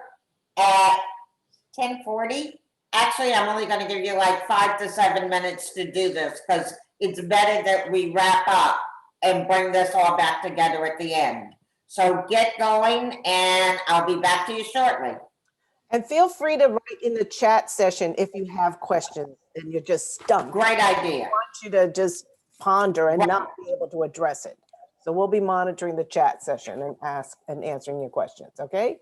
at 10:40. Actually, I'm only going to give you like 5 to 7 minutes to do this because it's better that we wrap up and bring this all back together at the end. So get going and I'll be back to you shortly. And feel free to write in the chat session if you have questions and you're just stumped. Great idea. I want you to just ponder and not be able to address it. So we'll be monitoring the chat session and answering your questions, okay?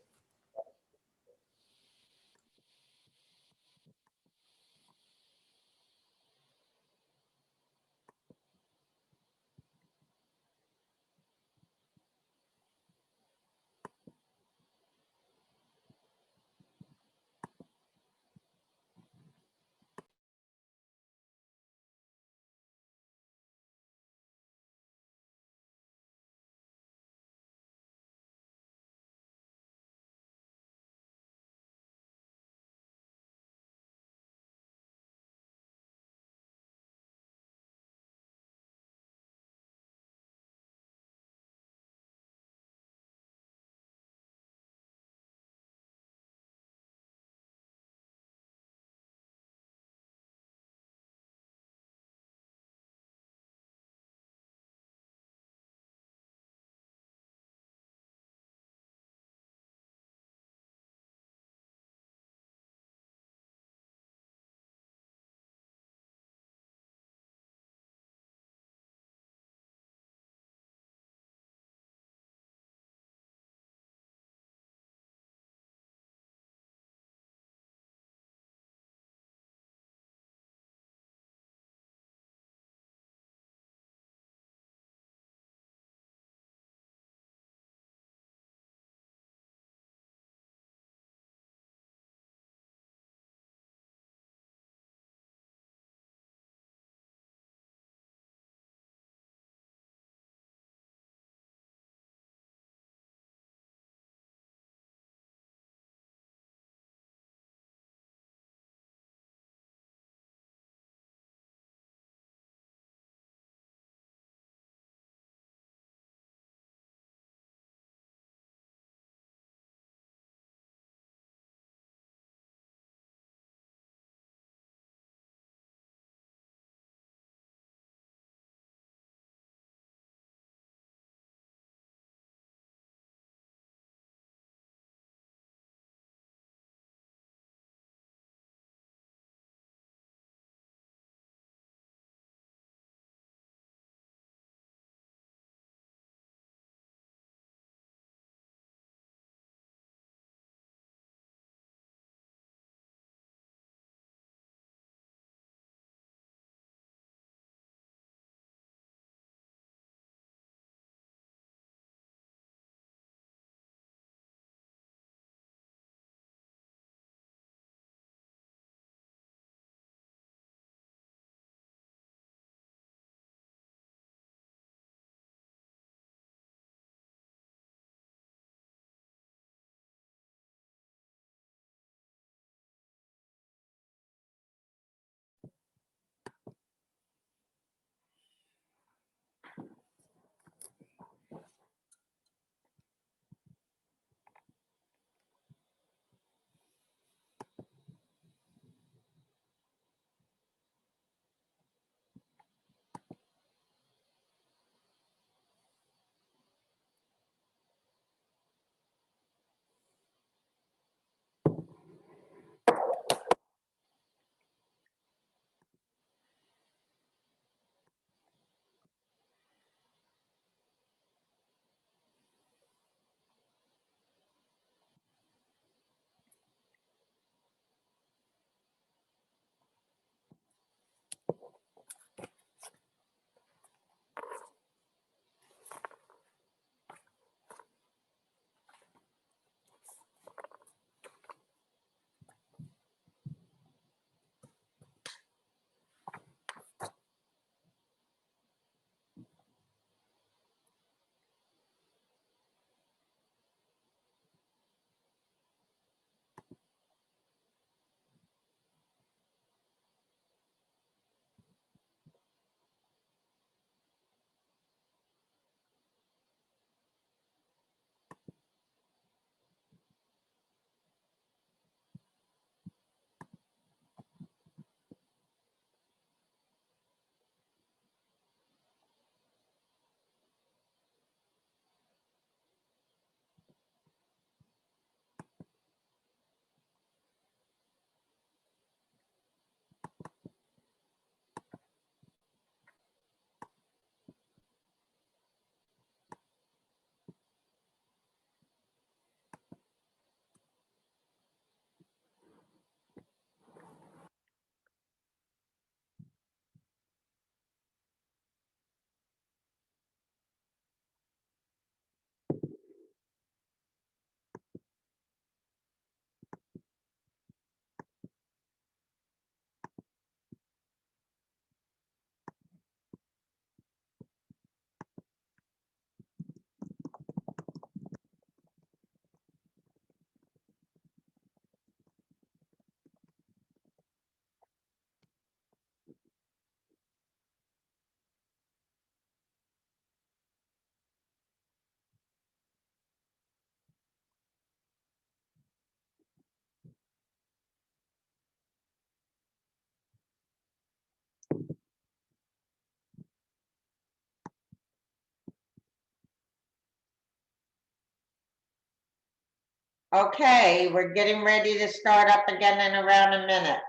Okay, we're getting ready to start up again in around a minute.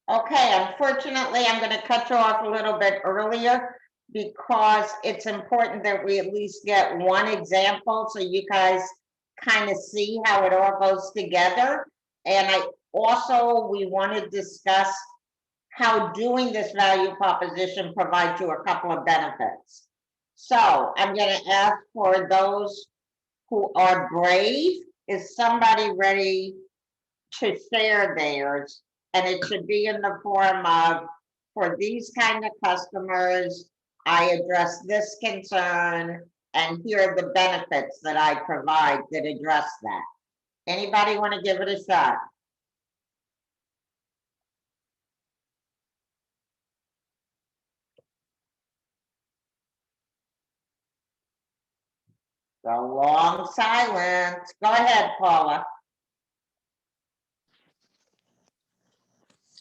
Okay, unfortunately, I'm gonna cut you off a little bit earlier because it's important that we at least get one example so you guys kind of see how it all goes together. And we want to discuss how doing this value proposition provides you a couple of benefits. So I'm gonna ask for those who are brave. Is somebody ready to share theirs? And it should be in the form of, for these kind of customers, I address this concern, and here are the benefits that I provide that address that. Anybody want to give it a shot? The long silence. Go ahead, Paula.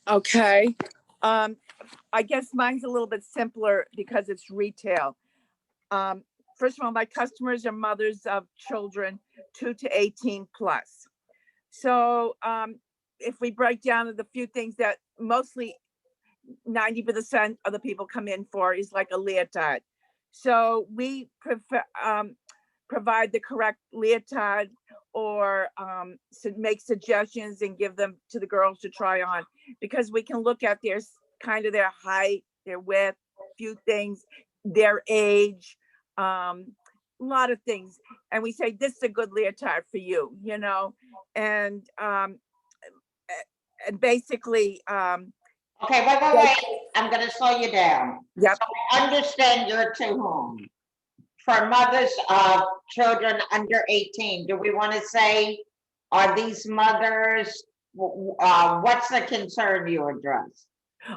Okay. I guess mine's a little bit simpler because it's retail. First of all, my customers are mothers of children 2 to 18 plus. So if we break down the few things that mostly 90% of the people come in for is like a leotard. So we provide the correct leotard or make suggestions and give them to the girls to try on, because we can look at their kind of their height, their width, few things, their age, a lot of things. And we say, this is a good leotard for you, you know, and basically, Okay, wait. I'm gonna slow you down. yep. So I understand you're to whom? For mothers of children under 18, do we want to say, are these mothers, what's the concern you address?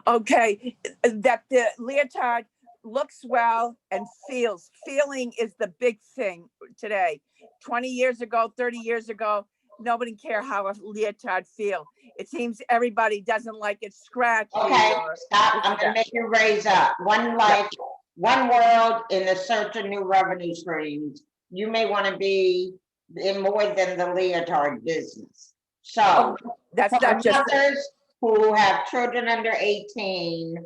Okay, that the leotard looks well and feels. Feeling is the big thing today. 20 years ago, 30 years ago, nobody cared how a leotard feel. It seems everybody doesn't like it scratchy. Okay, stop. I'm gonna make you raise up. One life, one world in the search of new revenue streams. You may want to be in more than the leotard business. So That's for not just mothers who have children under 18,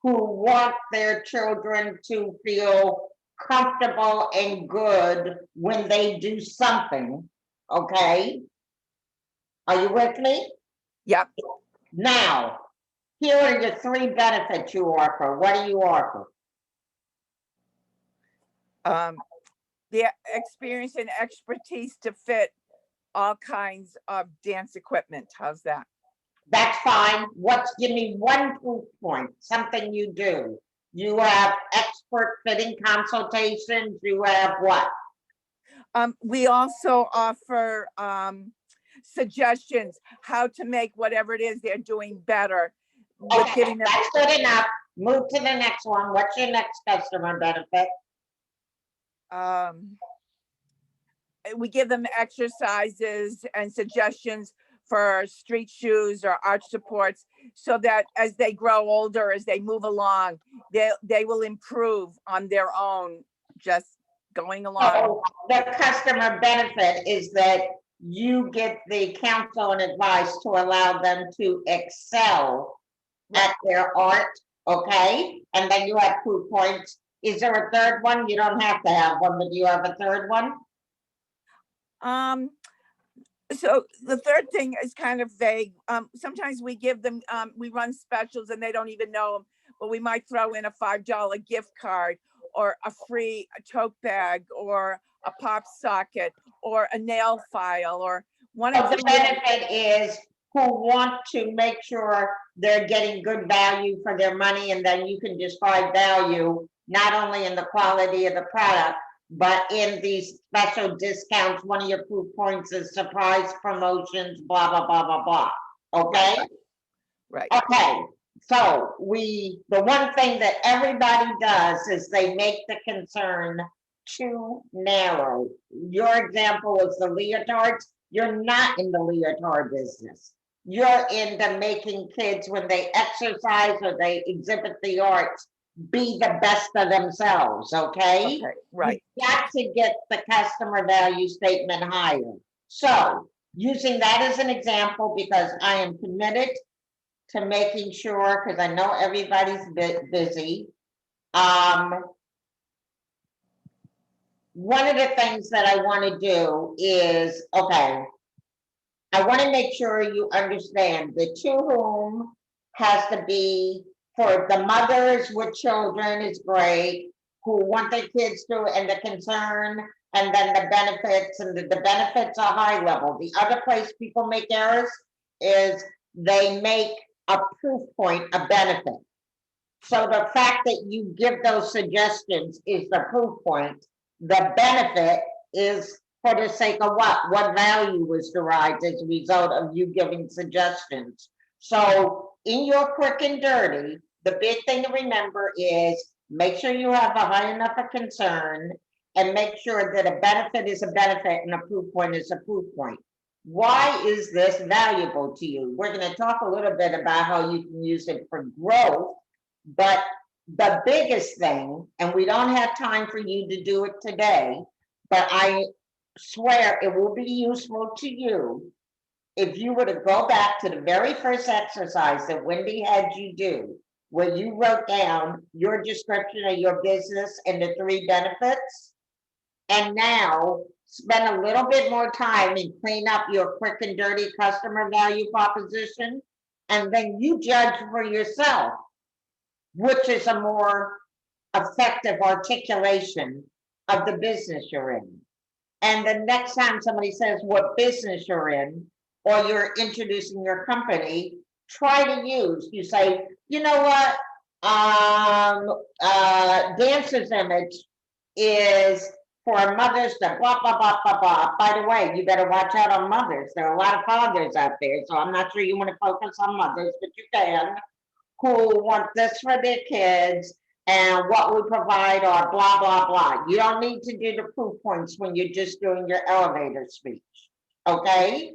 who want their children to feel comfortable and good when they do something, okay? Are you with me? yep. Now, here are your 3 benefits you offer. What do you offer? The experience and expertise to fit all kinds of dance equipment. How's that? That's fine. Give me one proof point, something you do. You have expert fitting consultations. You have what? We also offer suggestions how to make whatever it is they're doing better. With Okay, giving them, that's good enough. Move to the next one. What's your next customer benefit? we give them exercises and suggestions for street shoes or arch supports, so that as they grow older, as they move along, they will improve on their own, just going along. So the customer benefit is that you get the counsel and advice to allow them to excel at their art, okay? And then you have proof points. Is there a third one? You don't have to have one, but do you have a third one? So the third thing is kind of vague. Sometimes we give them, we run specials and they don't even know them, but we might throw in a $5 gift card or a free tote bag or a pop socket or a nail file or one So of the the. benefit is who want to make sure they're getting good value for their money, and then you can describe value not only in the quality of the product, but in these special discounts. One of your proof points is surprise promotions, blah, blah, blah, blah, blah. Okay? Right. Okay, so the one thing that everybody does is they make the concern too narrow. Your example is the leotards. You're not in the leotard business. You're into making kids, when they exercise or they exhibit the arts, be the best of themselves, okay? Okay, right. You've got to get the customer value statement higher. So, using that as an example, because I am committed to making sure, because I know everybody's busy. One of the things that I want to do is, okay, I want to make sure you understand the to whom has to be for the mothers with children is great, who want their kids to, and the concern, and then the benefits, and the benefits are high level. The other place people make errors is they make a proof point a benefit. So the fact that you give those suggestions is the proof point. The benefit is for the sake of what? What value was derived as a result of you giving suggestions. So in your quick and dirty, the big thing to remember is make sure you have a high enough of concern, and make sure that a benefit is a benefit and a proof point is a proof point. Why is this valuable to you? We're going to talk a little bit about how you can use it for growth, but the biggest thing, and we don't have time for you to do it today, but I swear it will be useful to you if you were to go back to the very first exercise that Wendy had you do, where you wrote down your description of your business and the 3 benefits, and now spend a little bit more time and clean up your quick and dirty customer value proposition, and then you judge for yourself which is a more effective articulation of the business you're in. And the next time somebody says what business you're in, or you're introducing your company, try to use, you say, you know what, Dancer's Image is for mothers to blah, blah, blah, blah, blah. By the way, you better watch out on mothers. There are a lot of fathers out there, so I'm not sure you want to focus on mothers, but you can, who want this for their kids, and what we provide are blah, blah, blah. You don't need to do the proof points when you're just doing your elevator speech, okay?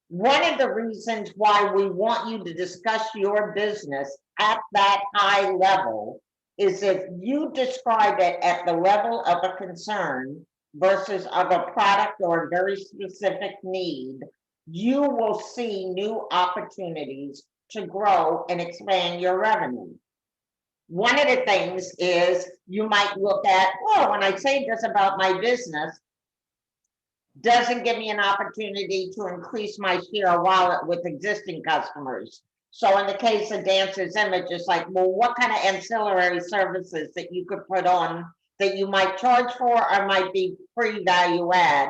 One of the reasons why we want you to discuss your business at that high level is if you describe it at the level of a concern versus of a product or a very specific need, you will see new opportunities to grow and expand your revenue. One of the things is you might look at, well, when I say this about my business, doesn't give me an opportunity to increase my share of wallet with existing customers. So in the case of Dancer's Image, it's like, well, what kind of ancillary services that you could put on that you might charge for or might be free value add?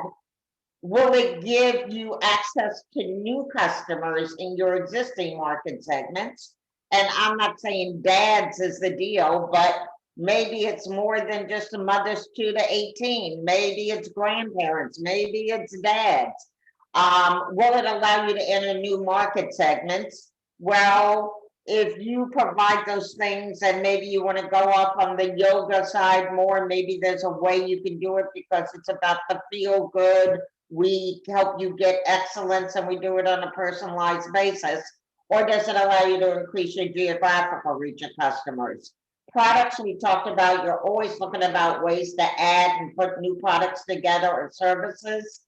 Will it give you access to new customers in your existing market segments? And I'm not saying dads is the deal, but maybe it's more than just the mothers 2 to 18. Maybe it's grandparents. Maybe it's dads. Will it allow you to enter new market segments? Well, if you provide those things and maybe you want to go off on the yoga side more, maybe there's a way you can do it because it's about the feel good. We help you get excellence and we do it on a personalized basis. Or does it allow you to increase your geographical reach of customers? Products we talked about, you're always looking about ways to add and put new products together or services.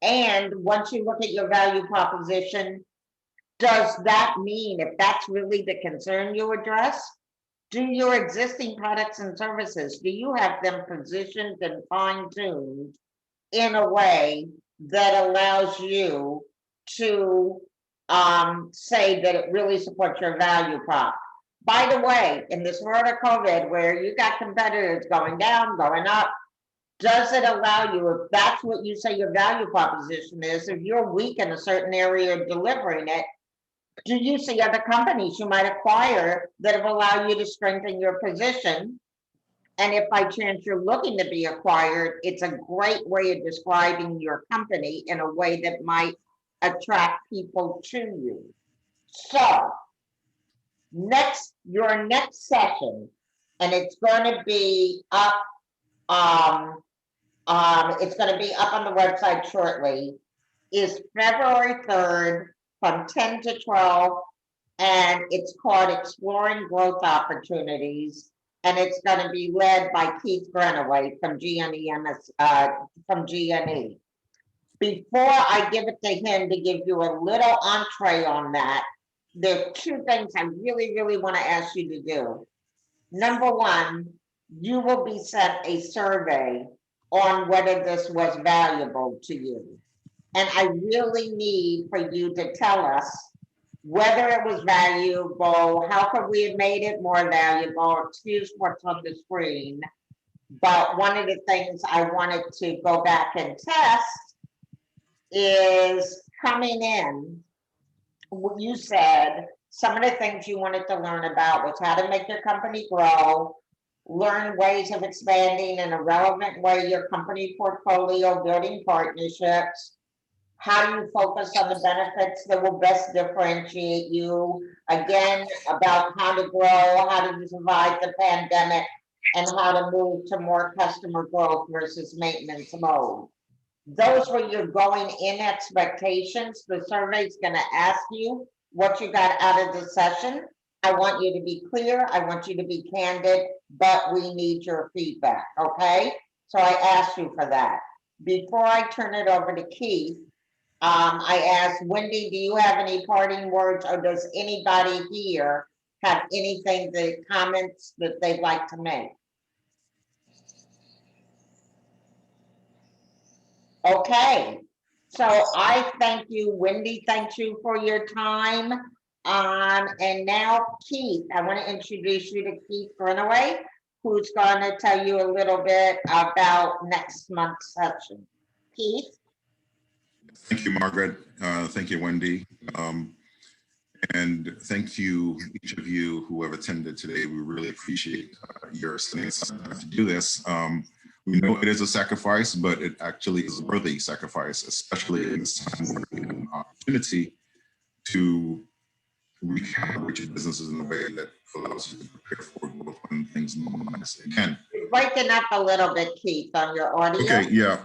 And once you look at your value proposition, does that mean, if that's really the concern you address, do your existing products and services, do you have them positioned and fine-tuned in a way that allows you to say that it really supports your value prop? By the way, in this world of COVID, where you got competitors going down, going up, does it allow you, if that's what you say your value proposition is, if you're weak in a certain area of delivering it, do you see other companies you might acquire that will allow you to strengthen your position? And if by chance you're looking to be acquired, it's a great way of describing your company in a way that might attract people to you. So, your next session, and it's going to be up, it's going to be up on the website shortly, is February 3rd from 10 to 12, and it's called Exploring Growth Opportunities, and it's going to be led by Keith Grenaway from GNE. Before I give it to him to give you a little entree on that, there are two things I really, really want to ask you to do. Number one, you will be sent a survey on whether this was valuable to you. And I really need for you to tell us whether it was valuable, how could we have made it more valuable, excuse what's on the screen. But one of the things I wanted to go back and test is coming in. You said some of the things you wanted to learn about was how to make your company grow, learn ways of expanding in a relevant way your company portfolio, building partnerships, how you focus on the benefits that will best differentiate you, again, about how to grow, how to survive the pandemic, and how to move to more customer growth versus maintenance mode. Those were your going in expectations. The survey's going to ask you what you got out of the session. I want you to be clear. I want you to be candid, but we need your feedback, okay? So I asked you for that. Before I turn it over to Keith, I asked Wendy, do you have any parting words, or does anybody here have anything, the comments that they'd like to make? Okay, so I thank you, Wendy, thank you for your time. And now Keith, I want to introduce you to Keith Greenaway, who's going to tell you a little bit about next month's session. Keith? Thank you, Margaret. Thank you, Wendy. And thank you, each of you who have attended today. We really appreciate your spending time to do this. We know it is a sacrifice, but it actually is a worthy sacrifice, especially in this time where we have an opportunity to recalibrate your businesses in a way that allows you to prepare for growth when things normalize again. You're breaking up a little bit, Keith, on your audio. Okay, yeah,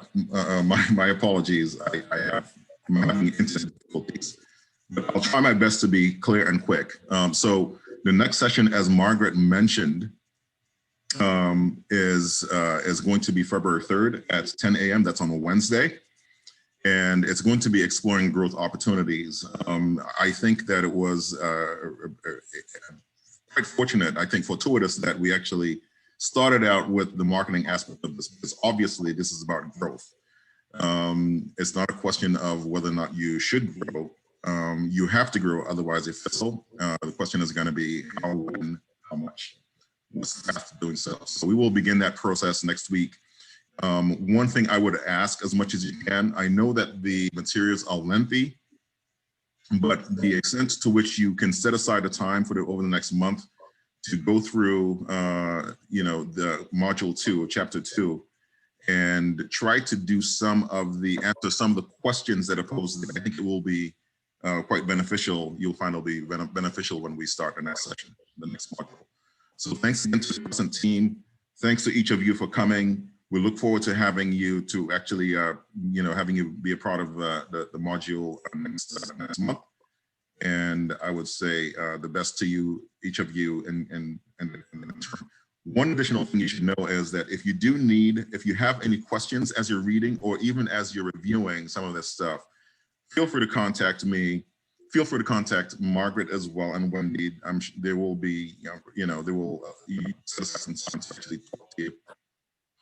my apologies. I have internet difficulties, but I'll try my best to be clear and quick. So the next session, as Margaret mentioned, is going to be February 3rd at 10 a.m. That's on a Wednesday. And it's going to be exploring growth opportunities. I think that it was quite fortunate, I think fortuitous, that we actually started out with the marketing aspect of this, because obviously this is about growth. It's not a question of whether or not you should grow. You have to grow, otherwise you fizzle. The question is going to be how, when, how much. What's the path to doing so? So we will begin that process next week. One thing I would ask, as much as you can, I know that the materials are lengthy, but the extent to which you can set aside a time for over the next month to go through, the module 2 of chapter 2, and try to do answer some of the questions that are posed. I think it will be quite beneficial. You'll find it'll be beneficial when we start the next session, the next module. So thanks again to the present team. Thanks to each of you for coming. We look forward to having you to actually, having you be a part of the module next month. And I would say the best to you, each of you. And one additional thing you should know is that if you have any questions as you're reading, or even as you're reviewing some of this stuff, feel free to contact me. Feel free to contact Margaret as well, and Wendy. There will be, they will set aside some time to actually talk to you,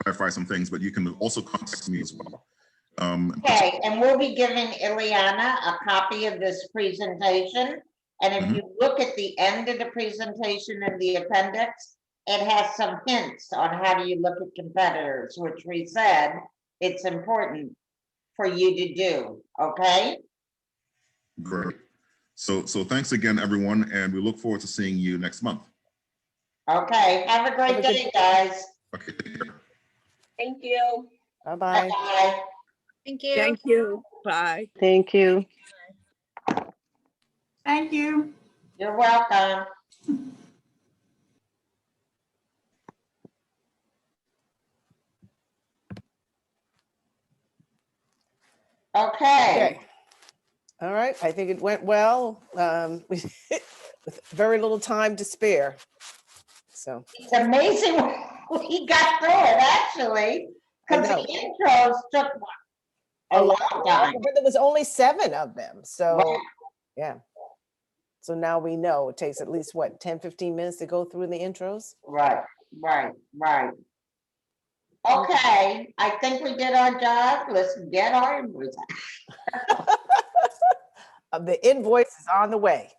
clarify some things, but you can also contact me as well. Okay, and we'll be giving Ileana a copy of this presentation. And if you look at the end of the presentation in the appendix, it has some hints on how do you look at competitors, which we said it's important for you to do, okay? Great. So thanks again, everyone, and we look forward to seeing you next month. Okay, have a Have great a good day, guys. Okay, take care. Thank you. Bye-bye. Bye. Thank you. Thank you. Bye. Thank you. Thank you. You're welcome. Okay, Okay. All right, I think it went well. With very little time to spare. So, it's amazing we got through it, actually, I because know. the intros took a long time. But there was only 7 of them, so, Right. yeah. So now we know it takes at least, what, 10, 15 minutes to go through the intros? Right, right, right. Okay, I think we did our job. Let's get our invoice. The invoice is on the way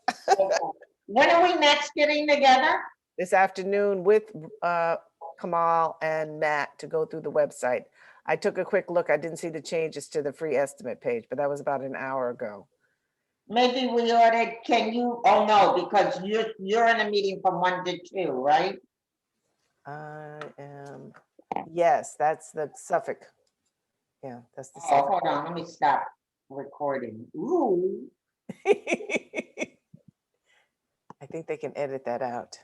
When are we next getting together? this afternoon with Kamal and Matt to go through the website. I took a quick look. I didn't see the changes to the free estimate page, but that was about an hour ago. Maybe we ought to, can you, oh no, because you're in a meeting from 1 to 2, right? I am, yes, that's the Suffolk. Yeah, that's the Oh, Suffolk. hold on, let me stop recording. Ooh. I think they can edit that out.